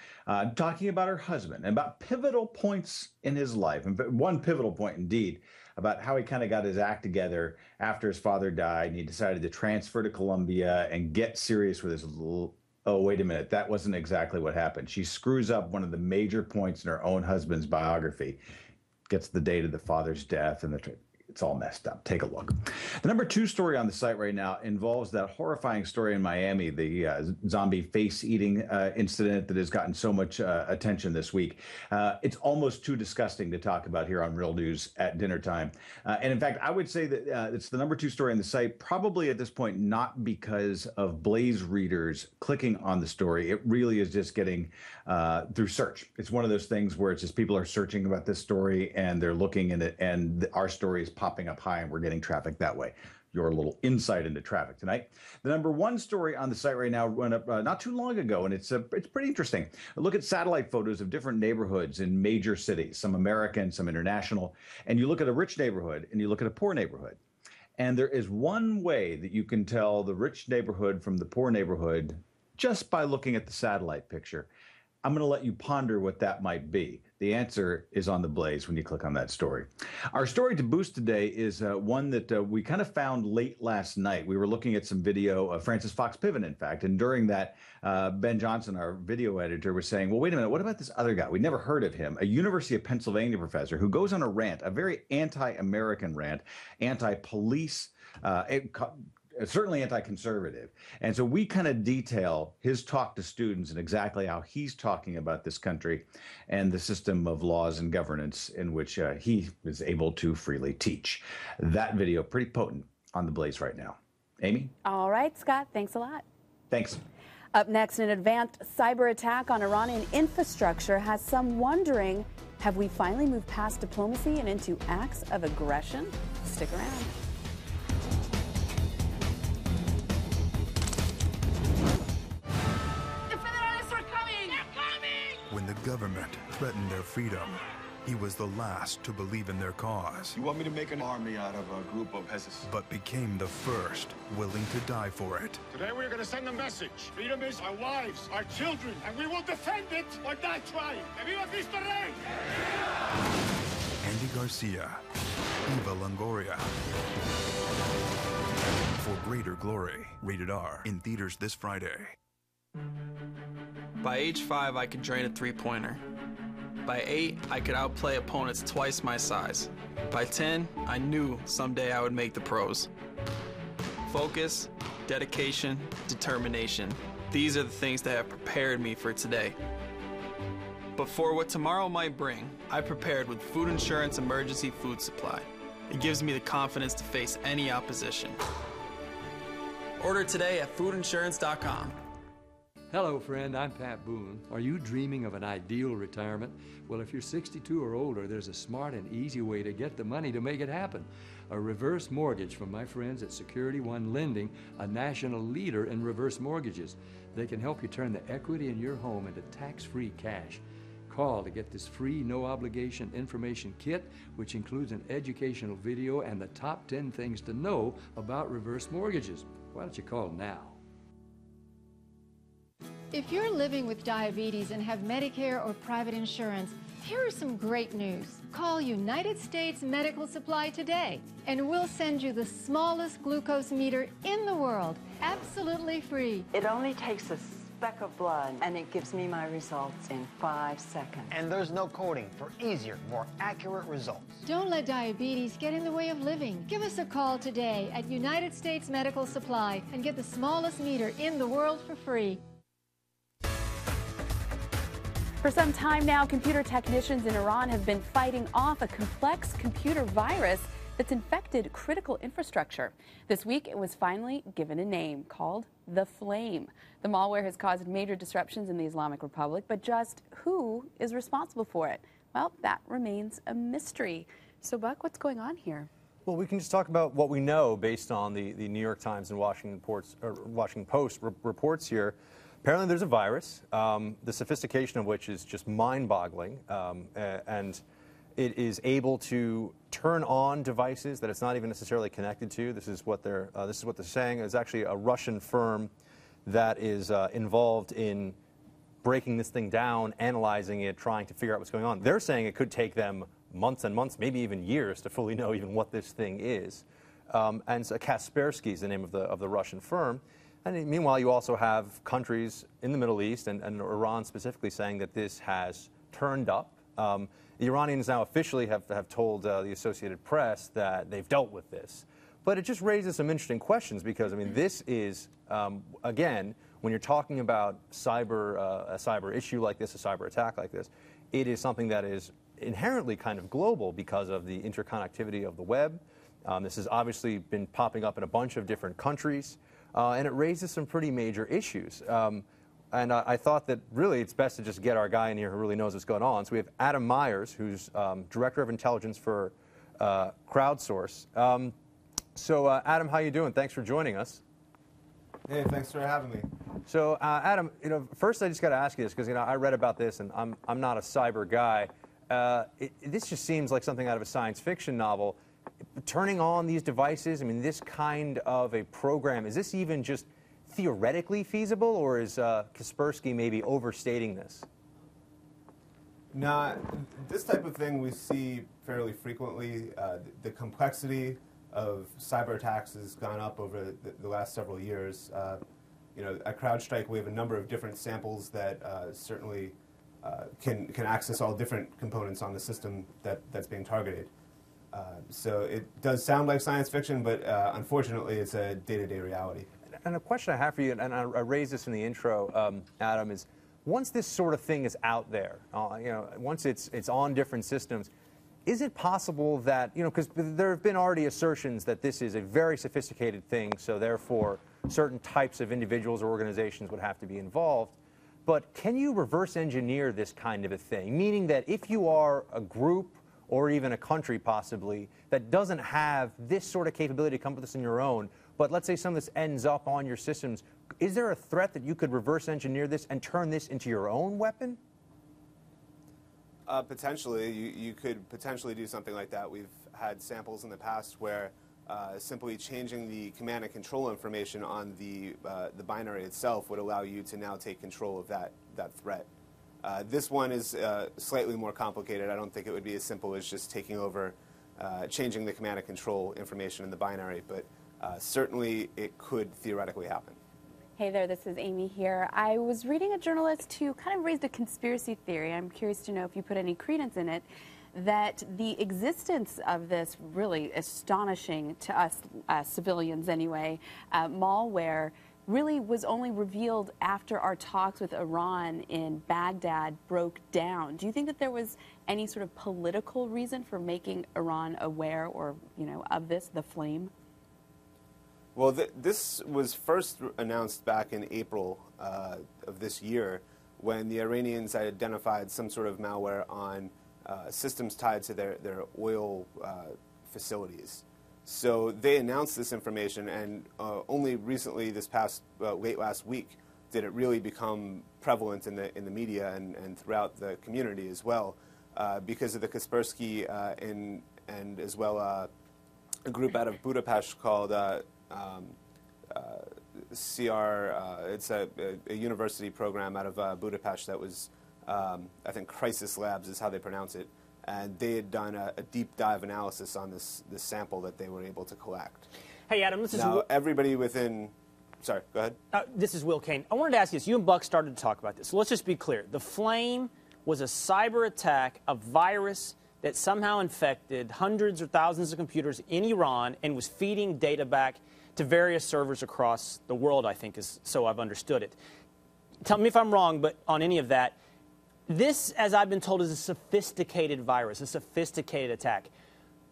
talking about her husband and about pivotal points in his life, and one pivotal point indeed, about how he kind of got his act together after his father died, and he decided to transfer to Columbia and get serious with his little... Oh, wait a minute. That wasn't exactly what happened. She screws up one of the major points in her own husband's biography, gets the date of the father's death, and it's all messed up. Take a look. The number 2 story on the site right now involves that horrifying story in Miami, the zombie face-eating incident that has gotten so much attention this week. It's almost too disgusting to talk about here on Real News at dinner time. And in fact, I would say that it's the number 2 story on the site, probably at this point, not because of Blaze readers clicking on the story. It really is just getting through search. It's one of those things where it's just people are searching about this story and they're looking in it, and our story is popping up high and we're getting traffic that way. Your little insight into traffic tonight. The number 1 story on the site right now went up not too long ago, and it's pretty interesting. Look at satellite photos of different neighborhoods in major cities, some American, some international, and you look at a rich neighborhood and you look at a poor neighborhood. And there is one way that you can tell the rich neighborhood from the poor neighborhood just by looking at the satellite picture. I'm going to let you ponder what that might be. The answer is on The Blaze when you click on that story. Our story to boost today is one that we kind of found late last night. We were looking at some video of Francis Fox Piven, in fact, and during that, Ben Johnson, our video editor, was saying, well, wait a minute, what about this other guy? We never heard of him, a University of Pennsylvania professor who goes on a rant, a very anti-American rant, anti-police, certainly anti-conservative. And so we kind of detail his talk to students and exactly how he's talking about this country and the system of laws and governance in which he is able to freely teach. That video, pretty potent, on The Blaze right now. Amy? All right, Scott, thanks a lot. Thanks. Up next, an advanced cyber attack on Iranian infrastructure has some wondering, have we finally moved past diplomacy and into acts of aggression? Stick around. The Federalists are coming! They're coming! When the government threatened their freedom, he was the last to believe in their cause. You want me to make an army out of a group of peasants? But became the first willing to die for it. Today we're going to send a message. Freedom is our wives, our children, and we will defend it or die trying. And viva Cristo Rey! Andy Garcia, Eva Longoria. For Greater Glory, rated R, in theaters this Friday. By age 5, I could drain a three-pointer. By 8, I could outplay opponents twice my size. By 10, I knew someday I would make the pros. Focus, dedication, determination. These are the things that have prepared me for today. But for what tomorrow might bring, I prepared with Food Insurance Emergency Food Supply. It gives me the confidence to face any opposition. Order today at foodinsurance.com. Hello, friend. I'm Pat Boone. Are you dreaming of an ideal retirement? Well, if you're 62 or older, there's a smart and easy way to get the money to make it happen. A reverse mortgage from my friends at Security One Lending, a national leader in reverse mortgages. They can help you turn the equity in your home into tax-free cash. Call to get this free, no-obligation information kit, which includes an educational video and the top 10 things to know about reverse mortgages. Why don't you call now? If you're living with diabetes and have Medicare or private insurance, here is some great news. Call United States Medical Supply today, and we'll send you the smallest glucose meter in the world, absolutely free. It only takes a speck of blood, and it gives me my results in 5 seconds. And there's no coding for easier, more accurate results. Don't let diabetes get in the way of living. Give us a call today at United States Medical Supply and get the smallest meter in the world for free. For some time now, computer technicians in Iran have been fighting off a complex computer virus that's infected critical infrastructure. This week, it was finally given a name called the Flame. The malware has caused major disruptions in the Islamic Republic, but just who is responsible for it? Well, that remains a mystery. So, Buck, what's going on here? Well, we can just talk about what we know based on the New York Times and Washington Post reports here. Apparently there's a virus, the sophistication of which is just mind-boggling, and it is able to turn on devices that it's not even necessarily connected to. This is what they're saying. It's actually a Russian firm that is involved in breaking this thing down, analyzing it, trying to figure out what's going on. They're saying it could take them months and months, maybe even years, to fully know even what this thing is. And so Kaspersky is the name of the Russian firm. And meanwhile, you also have countries in the Middle East and Iran specifically saying that this has turned up. The Iranians now officially have told the Associated Press that they've dealt with this. But it just raises some interesting questions because, I mean, this is, again, when you're talking about a cyber issue like this, a cyber attack like this, it is something that is inherently kind of global because of the interconnectivity of the web. This has obviously been popping up in a bunch of different countries. And it raises some pretty major issues. And I thought that really it's best to just get our guy in here who really knows what's going on. So we have Adam Myers, who's Director of Intelligence for Crowdsource. Adam, how you doing? Thanks for joining us. Hey, thanks for having me. So, Adam, first I just got to ask you this because I read about this and I'm not a cyber guy. This just seems like something out of a science fiction novel. Turning on these devices, I mean, this kind of a program, is this even just theoretically feasible, or is Kaspersky maybe overstating this? No, this type of thing we see fairly frequently. The complexity of cyber attacks has gone up over the last several years. At CrowdStrike, we have a number of different samples that certainly can access all different components on the system that's being targeted. So it does sound like science fiction, but unfortunately, it's a day-to-day reality. And a question I have for you, and I raised this in the intro, Adam, is once this sort of thing is out there, once it's on different systems, Is it possible that, because there have been already assertions that this is a very sophisticated thing, so therefore certain types of individuals or organizations would have to be involved, but can you reverse engineer this kind of a thing? Meaning that if you are a group or even a country possibly that doesn't have this sort of capability to come up with this on your own, but let's say some of this ends up on your systems, is there a threat that you could reverse engineer this and turn this into your own weapon? Potentially, you could potentially do something like that. We've had samples in the past where simply changing the command and control information on the binary itself would allow you to now take control of that threat. This one is slightly more complicated. I don't think it would be as simple as just taking over, changing the command and control information in the binary, but certainly it could theoretically happen. Hey there, this is Amy here. I was reading a journalist who kind of raised a conspiracy theory. I'm curious to know if you put any credence in it, that the existence of this really astonishing to us civilians anyway, malware really was only revealed after our talks with Iran in Baghdad broke down. Do you think that there was any sort of political reason for making Iran aware or, of this, the flame? Well, this was first announced back in April of this year when the Iranians identified some sort of malware on systems tied to their oil facilities. So they announced this information, and only recently, this past late last week, did it really become prevalent in the media and throughout the community as well, because of the Kaspersky and as well a group out of Budapest called it's a university program out of Budapest that was, I think Crisis Labs is how they pronounce it, and they had done a deep dive analysis on this sample that they were able to collect. Hey, Adam, this is now everybody within. Sorry, go ahead. This is Will Kane. I wanted to ask you this. You and Buck started to talk about this. So let's just be clear. The Flame was a cyber attack, a virus that somehow infected hundreds or thousands of computers in Iran and was feeding data back to various servers across the world, I think, is so I've understood it. Tell me if I'm wrong, but on any of that, this, as I've been told, is a sophisticated virus, a sophisticated attack.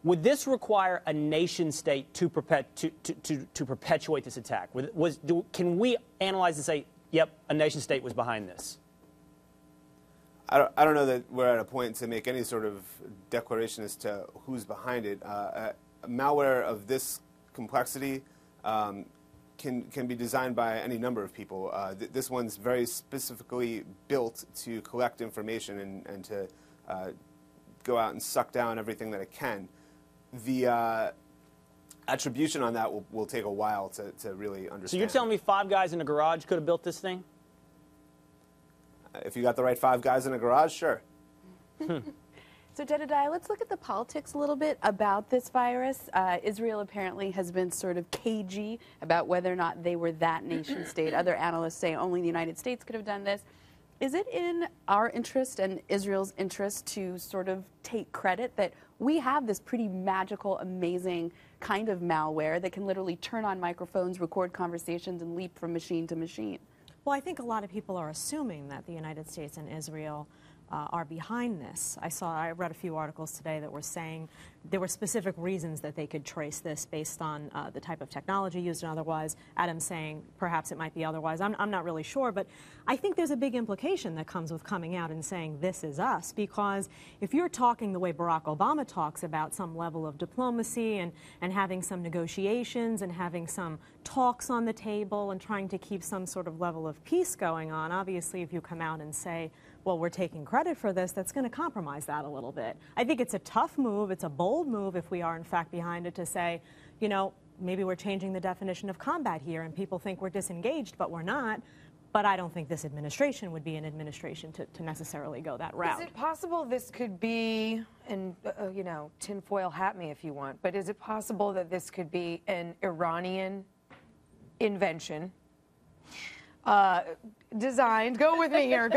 Would this require a nation state to perpetuate this attack? Can we analyze and say, yep, a nation state was behind this? I don't know that we're at a point to make any sort of declaration as to who's behind it. Malware of this complexity can be designed by any number of people. This one's very specifically built to collect information and to go out and suck down everything that it can. The attribution on that will take a while to really understand. So you're telling me 5 guys in a garage could have built this thing? If you got the right 5 guys in a garage, sure. So, Jedediah, let's look at the politics a little bit about this virus. Israel apparently has been sort of cagey about whether or not they were that nation state. Other analysts say only the United States could have done this. Is it in our interest and Israel's interest to sort of take credit that we have this pretty magical, amazing kind of malware that can literally turn on microphones, record conversations, and leap from machine to machine? Well, I think a lot of people are assuming that the United States and Israel are behind this. I read a few articles today that were saying there were specific reasons that they could trace this based on the type of technology used and otherwise. Adam's saying perhaps it might be otherwise. I'm not really sure, but I think there's a big implication that comes with coming out and saying this is us, because if you're talking the way Barack Obama talks about some level of diplomacy and having some negotiations and having some talks on the table and trying to keep some sort of level of peace going on, obviously if you come out and say, well, we're taking credit for this, that's going to compromise that a little bit. I think it's a tough move, it's a bold move if we are in fact behind it to say, you know, maybe we're changing the definition of combat here and people think we're disengaged, but we're not. But I don't think this administration would be an administration to necessarily go that route. Is it possible this could be, and you know, tinfoil hat me if you want, but is it possible that this could be an Iranian invention designed, go with me here,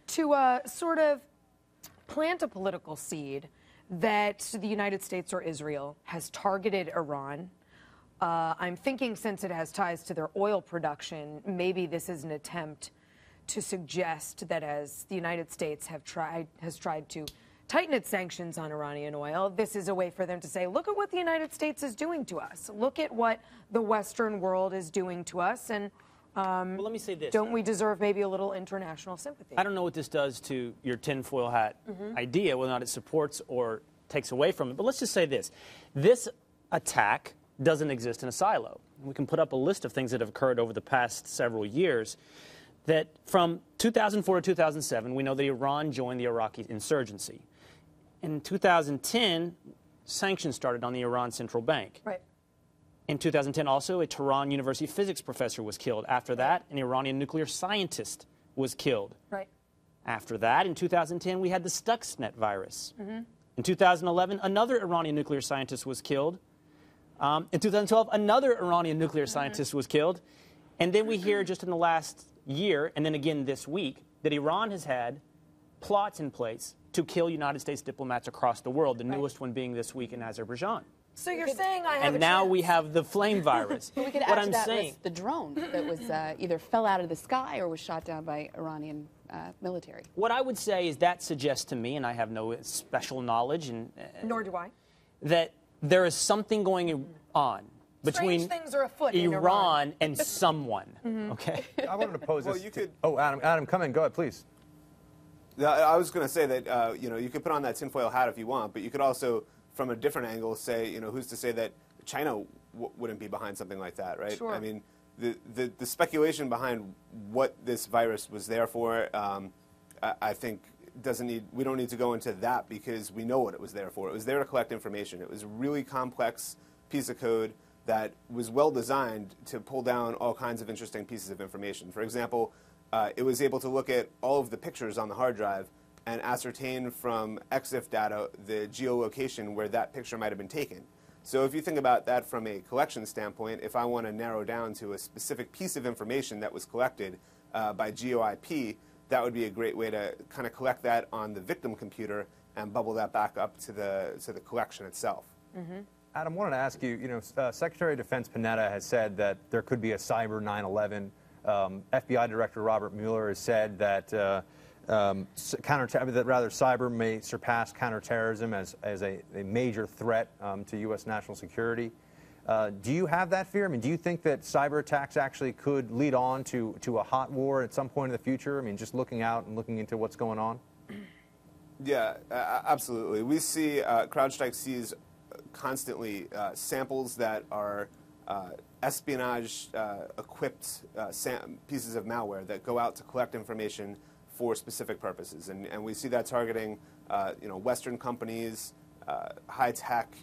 to sort of plant a political seed that the United States or Israel has targeted Iran? I'm thinking since it has ties to their oil production, maybe this is an attempt to suggest that as the United States has tried to tighten its sanctions on Iranian oil, this is a way for them to say, look at what the United States is doing to us. Look at what the Western world is doing to us. And well, let me say this. Don't we deserve maybe a little international sympathy? I don't know what this does to your tinfoil hat idea, whether or not it supports or takes away from it. But let's just say this. This attack doesn't exist in a silo. We can put up a list of things that have occurred over the past several years. That from 2004 to 2007, we know that Iran joined the Iraqi insurgency. In 2010, sanctions started on the Iran Central Bank. Right. In 2010, also, a Tehran University physics professor was killed. After that, an Iranian nuclear scientist was killed. Right. After that, in 2010, we had the Stuxnet virus. In 2011, another Iranian nuclear scientist was killed. In 2012, another Iranian nuclear scientist was killed. And then we hear just in the last year, and then again this week, that Iran has had plots in place to kill United States diplomats across the world, the newest one being this week in Azerbaijan. So you're saying I have And a now chance. we have the flame virus. We could What add to I'm that saying, list the drone that was either fell out of the sky or was shot down by Iranian military. what I would say is that suggests to me, and I have no special knowledge, and Nor do I. that there is something going on between Strange things are afoot in Iran and someone. Okay. I wanted to pose Well, this. you could. Oh, Adam, come in. Go ahead, please. I was going to say that you could put on that tinfoil hat if you want, but you could also, from a different angle, say who's to say that China wouldn't be behind something like that, right? Sure. I mean, the speculation behind what this virus was there for, I think we don't need to go into that because we know what it was there for. It was there to collect information. It was a really complex piece of code that was well designed to pull down all kinds of interesting pieces of information. For example, it was able to look at all of the pictures on the hard drive and ascertain from EXIF data the geolocation where that picture might have been taken. So if you think about that from a collection standpoint, if I want to narrow down to a specific piece of information that was collected by GeoIP, that would be a great way to kind of collect that on the victim computer and bubble that back up to the collection itself. Adam, I wanted to ask you, Secretary of Defense Panetta has said that there could be a cyber 9/11. FBI Director Robert Mueller has said that cyber may surpass counterterrorism as a major threat to U.S. national security. Do you have that fear? I mean, do you think that cyber attacks actually could lead on to a hot war at some point in the future? I mean, just looking out and looking into what's going on? Yeah, absolutely. We see CrowdStrike sees constantly samples that are espionage-equipped pieces of malware that go out to collect information for specific purposes, and we see that targeting, Western companies, high tech,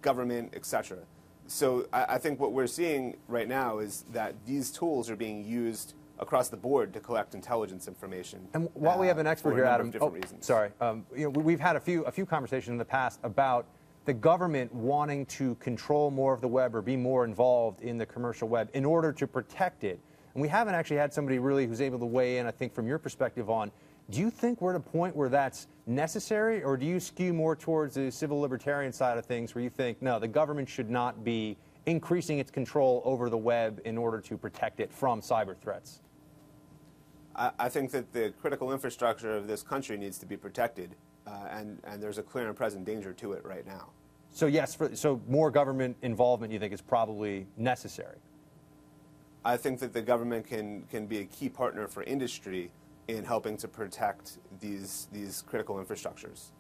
government, etc. So I think what we're seeing right now is that these tools are being used across the board to collect intelligence information. And while we have an expert here, Adam, reasons. sorry, we've had a few conversations in the past about the government wanting to control more of the web or be more involved in the commercial web in order to protect it. And we haven't actually had somebody really who's able to weigh in, I think, from your perspective on, do you think we're at a point where that's necessary, or do you skew more towards the civil libertarian side of things where you think, no, the government should not be increasing its control over the web in order to protect it from cyber threats? I think that the critical infrastructure of this country needs to be protected, and there's a clear and present danger to it right now. So yes, so more government involvement, you think, is probably necessary? I think that the government can be a key partner for industry in helping to protect these critical infrastructures.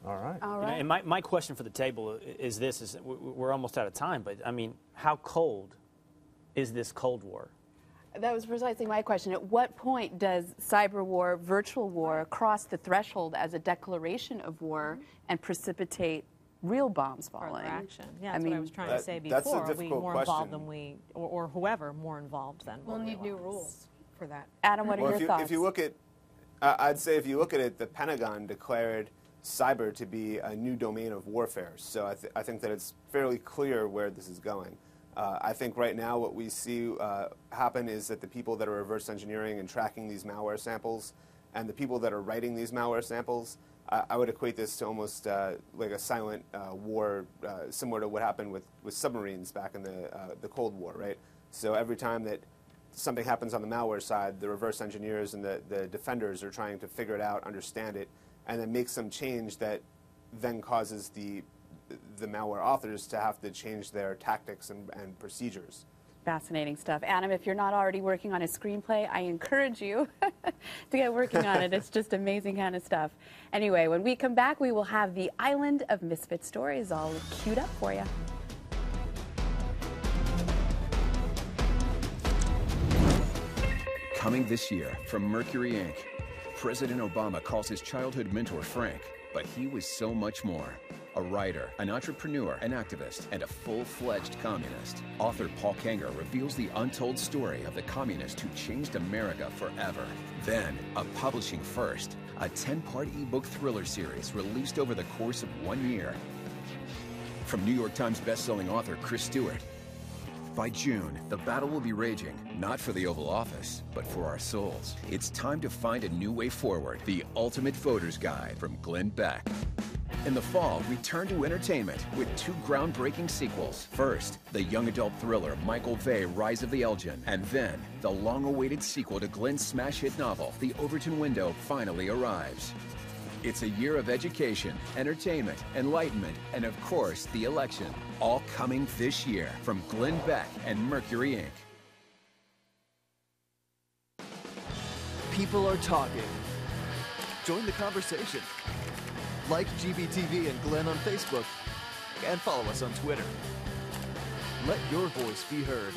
All right. All right. And my question for the table is this: we're almost out of time, but I mean, how cold is this Cold War? That was precisely my question. At what point does cyber war, virtual war, cross the threshold as a declaration of war and precipitate real bombs falling? Action. Yeah, that's what I was trying to say that's a before. Are we difficult more question. involved than or whoever more involved than We'll we need new realize. rules for that. Adam, what are your thoughts? If you look at, I'd say if you look at it, the Pentagon declared cyber to be a new domain of warfare. So I think that it's fairly clear where this is going. I think right now what we see happen is that the people that are reverse engineering and tracking these malware samples and the people that are writing these malware samples, I would equate this to almost like a silent war, similar to what happened with submarines back in the Cold War, right? So every time that something happens on the malware side, the reverse engineers and the defenders are trying to figure it out, understand it, and then make some change that then causes the malware authors to have to change their tactics and procedures. Fascinating stuff. Adam, if you're not already working on a screenplay, I encourage you to get working on it. It's just amazing kind of stuff. Anyway, when we come back, we will have the Island of Misfit Stories all queued up for you. Coming this year from Mercury Inc., President Obama calls his childhood mentor Frank, but he was so much more. A writer, an entrepreneur, an activist, and a full-fledged communist. Author Paul Kanger reveals the untold story of the communist who changed America forever. Then, a publishing first, a 10-part ebook thriller series released over the course of 1 year. From New York Times bestselling author Chris Stewart. By June, the battle will be raging, not for the Oval Office, but for our souls. It's time to find a new way forward. The Ultimate Voter's Guide from Glenn Beck. In the fall, return to entertainment with 2 groundbreaking sequels. First, the young adult thriller Michael Vey, Rise of the Elgin. And then, the long-awaited sequel to Glenn's smash hit novel, The Overton Window, finally arrives. It's a year of education, entertainment, enlightenment, and of course, the election. All coming this year from Glenn Beck and Mercury Inc. People are talking. Join the conversation. Like GBTV and Glenn on Facebook, and follow us on Twitter. Let your voice be heard.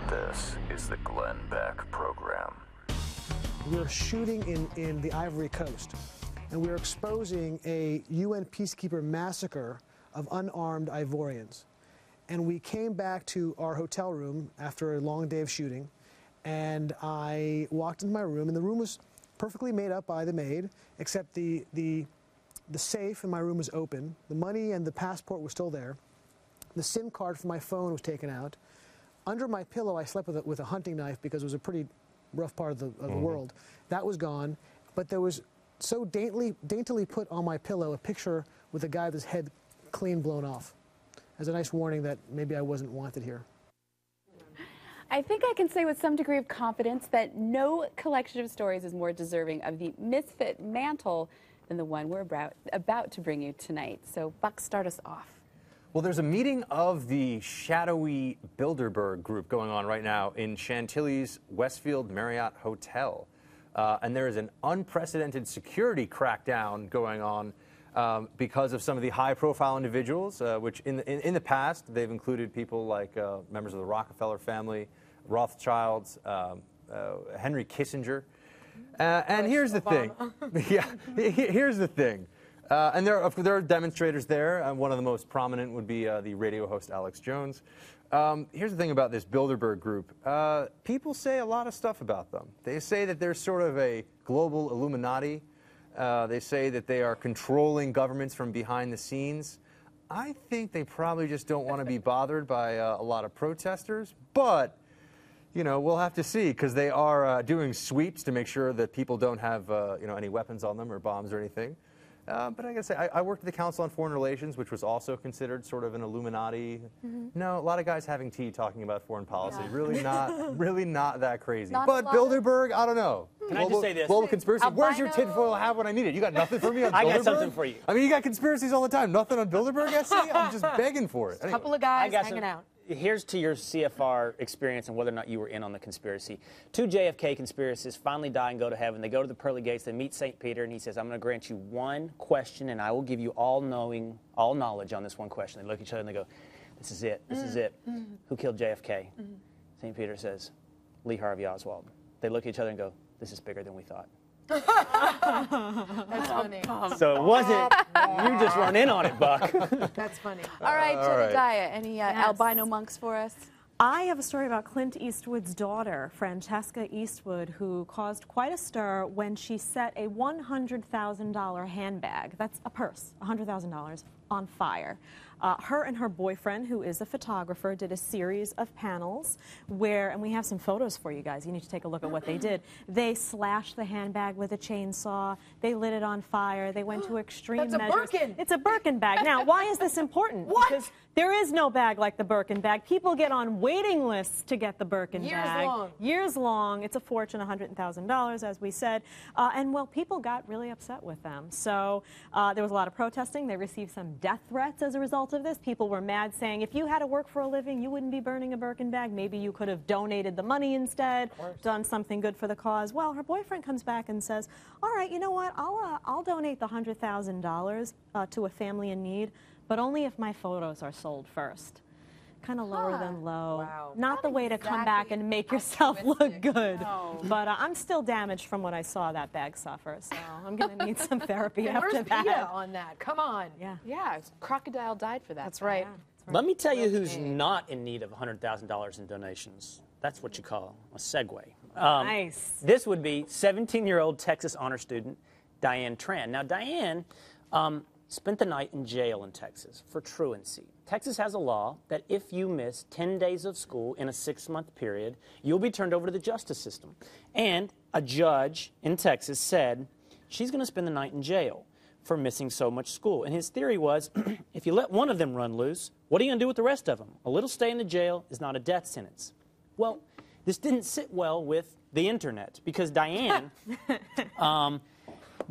This is the Glenn Beck Program. We're shooting in the Ivory Coast, and we're exposing a UN peacekeeper massacre of unarmed Ivorians. And we came back to our hotel room after a long day of shooting, and I walked into my room, and the room was perfectly made up by the maid, except the safe in my room was open. The money and the passport were still there. The SIM card for my phone was taken out. Under my pillow, I slept with a hunting knife because it was a pretty rough part of the world. That was gone, but there was so daintily put on my pillow a picture with a guy with his head clean blown off, as a nice warning that maybe I wasn't wanted here. I think I can say with some degree of confidence that no collection of stories is more deserving of the Misfit mantle than the one we're about to bring you tonight. So, Buck, start us off. Well, there's a meeting of the shadowy Bilderberg group going on right now in Chantilly's Westfield Marriott Hotel. And there is an unprecedented security crackdown going on because of some of the high-profile individuals, which in the past, they've included people like members of the Rockefeller family, Rothschilds, Henry Kissinger. And here's the thing. Yeah, here's the thing. And there are demonstrators there. One of the most prominent would be the radio host Alex Jones. Here's the thing about this Bilderberg group. People say a lot of stuff about them. They say that they're sort of a global Illuminati. They say that they are controlling governments from behind the scenes. I think they probably just don't want to be bothered by a lot of protesters. But, you know, we'll have to see, because they are doing sweeps to make sure that people don't have any weapons on them or bombs or anything. But I gotta say, I worked at the Council on Foreign Relations, which was also considered sort of an Illuminati. No, a lot of guys having tea talking about foreign policy. Yeah. Really not that crazy. But Bilderberg, I don't know. Can I just say this? Global conspiracy. Where's your tinfoil hat when I need it? You got nothing for me on Bilderberg? I got something for you. I mean, you got conspiracies all the time. Nothing on Bilderberg, SC? I'm just begging for it. A couple of guys hanging out. Here's to your CFR experience and whether or not you were in on the conspiracy. 2 JFK conspiracists finally die and go to heaven. They go to the pearly gates. They meet St. Peter, and he says, I'm going to grant you one question, and I will give you all knowledge on this one question. They look at each other, and they go, this is it. This is it. Who killed JFK? St. Peter says, Lee Harvey Oswald. They look at each other and go, this is bigger than we thought. That's funny. So it wasn't, you just run in on it, Buck. That's funny. All right, Jedediah, any albino monks for us? I have a story about Clint Eastwood's daughter, Francesca Eastwood, who caused quite a stir when she set a $100,000 handbag, that's a purse, $100,000, on fire. Her and her boyfriend, who is a photographer, did a series of panels where, and we have some photos for you guys. You need to take a look at what they did. They slashed the handbag with a chainsaw. They lit it on fire. They went to extreme That's a measures. Birkin. It's a Birkin bag. Now, why is this important? What? Because there is no bag like the Birkin bag. People get on waiting lists to get the Birkin bag. Years long. It's a fortune, $100,000, as we said. And, well, people got really upset with them. So there was a lot of protesting. They received some death threats as a result of this. People were mad, saying, if you had to work for a living, you wouldn't be burning a Birkin bag. Maybe you could have donated the money instead, done something good for the cause. Well, her boyfriend comes back and says, all right, you know what? I'll donate the $100,000 to a family in need, but only if my photos are sold first. Kind of lower than low. Wow. Not the way to come back and make yourself look good. No. But I'm still damaged from what I saw that bag suffer, so I'm going to need some therapy after Where's that. PETA on that? Come on. Yeah, crocodile died for that. That's right. Let me tell you who's not in need of $100,000 in donations. That's what you call a segue. Nice. This would be 17-year-old Texas honor student Diane Tran. Now, Diane spent the night in jail in Texas for truancy. Texas has a law that if you miss 10 days of school in a 6-month period, you'll be turned over to the justice system. And a judge in Texas said she's going to spend the night in jail for missing so much school. And his theory was, if you let one of them run loose, what are you going to do with the rest of them? A little stay in the jail is not a death sentence. Well, this didn't sit well with the internet because Diane,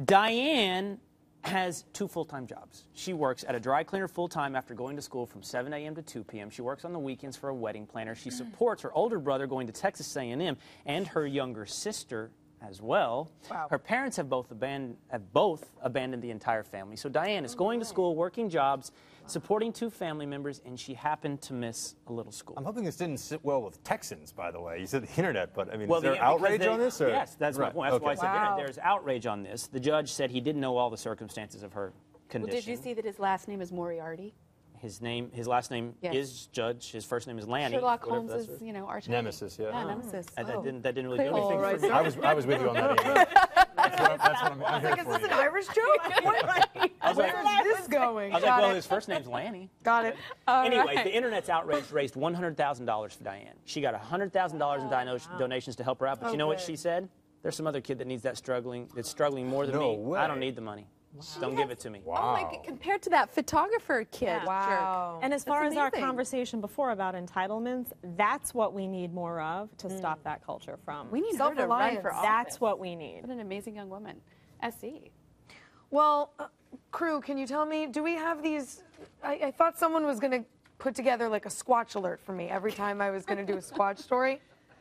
Diane has 2 full-time jobs. She works at a dry cleaner full-time after going to school from 7 a.m. to 2 p.m. She works on the weekends for a wedding planner. She supports her older brother going to Texas A&M and her younger sister as well. Wow. Her parents have both abandoned the entire family. So Diane is going to school, working jobs, supporting 2 family members, and she happened to miss a little school. I'm hoping this didn't sit well with Texans, by the way. You said the internet, but I mean, well, is there outrage on this? Or? Yes, that's right. my point. That's why I said Wow. there's outrage on this. The judge said he didn't know all the circumstances of her condition. Well, did you see that his last name is Moriarty? His last name Yes. is Judge. His first name is Lanny. Sherlock whatever that's Holmes' arch Nemesis, yeah. Yeah, Nemesis. That didn't really do anything right. for me. I was with you on that. Amy. That's what I'm here Is for. this an Irish joke? Where is this going? I was like, well, his first name's Lanny. Got it. Anyway, the internet's outrage raised $100,000 for Diane. She got $100,000 in donations to help her out. But you know what she said? There's some other kid that needs that's struggling more than me. way. I don't need the money. Don't give it to me. Oh my God, compared to that photographer kid. Wow. And as far as our amazing. conversation before about entitlements, that's what we need more of to stop that culture from. We need her to run for office. That's what we need. What an amazing young woman. SE. Well, crew, can you tell me, do we have these? I thought someone was going to put together like a Squatch alert for me every time I was going to do a Squatch story.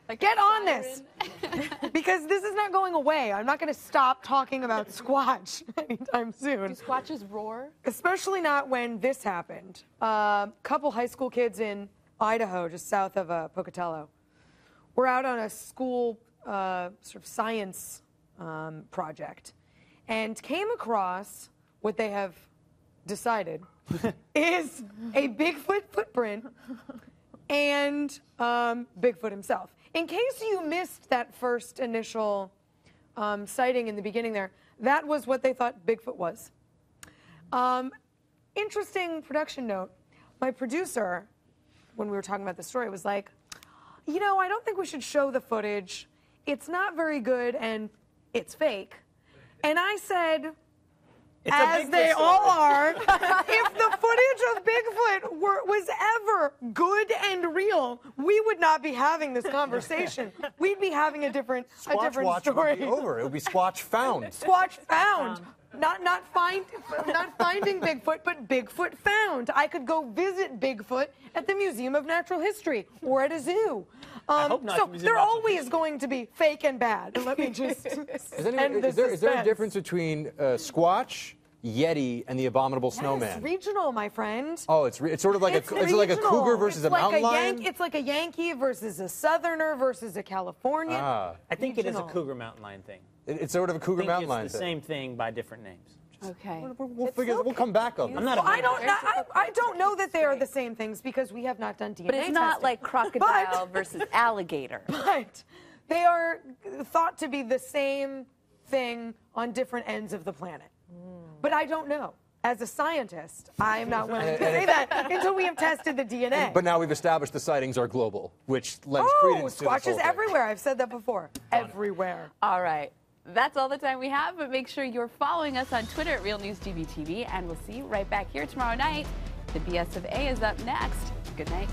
Like, get on this, because this is not going away. I'm not going to stop talking about Squatch anytime soon. Do Squatches roar? Especially not when this happened. A couple high school kids in Idaho, just south of Pocatello, were out on a school sort of science project and came across what they have decided is a Bigfoot footprint and Bigfoot himself. In case you missed that first initial sighting in the beginning there, that was what they thought Bigfoot was. Interesting production note. My producer, when we were talking about the story, was like, you know, I don't think we should show the footage. It's not very good and it's fake. And I said, as they all are, if the footage of Bigfoot was ever good and real, we would not be having this conversation. We'd be having a different Watch story. would be over. It would be Squatch found. Squatch found. Not finding Bigfoot, but Bigfoot found. I could go visit Bigfoot at the Museum of Natural History or at a zoo. I hope not so the Museum they're of Natural always going to be fake and bad. Let me just end the Is there a suspense. difference between Squatch, Yeti, and the Abominable Yes, Snowman? regional, my friend. Oh, it's sort of like It's is it like a regional. cougar versus It's a mountain like lion? It's like a Yankee versus a Southerner versus a Californian. Ah. I think it is a Regional. cougar mountain lion thing. It's sort of a cougar I think mountain it's lion the thing. same thing by different names. Okay. We'll come back on that. I'm not a I don't know that they are the same things because we have not done DNA But it's not testing. like crocodile versus alligator. But they are thought to be the same thing on different ends of the planet. But I don't know. As a scientist, I am not willing to say that until we have tested the DNA. But now we've established the sightings are global, which lends credence to this whole squatches thing. everywhere. I've said that before. Everywhere. All right. That's all the time we have, but make sure you're following us on Twitter at Real News GBTV, and we'll see you right back here tomorrow night. The BS of A is up next. Good night.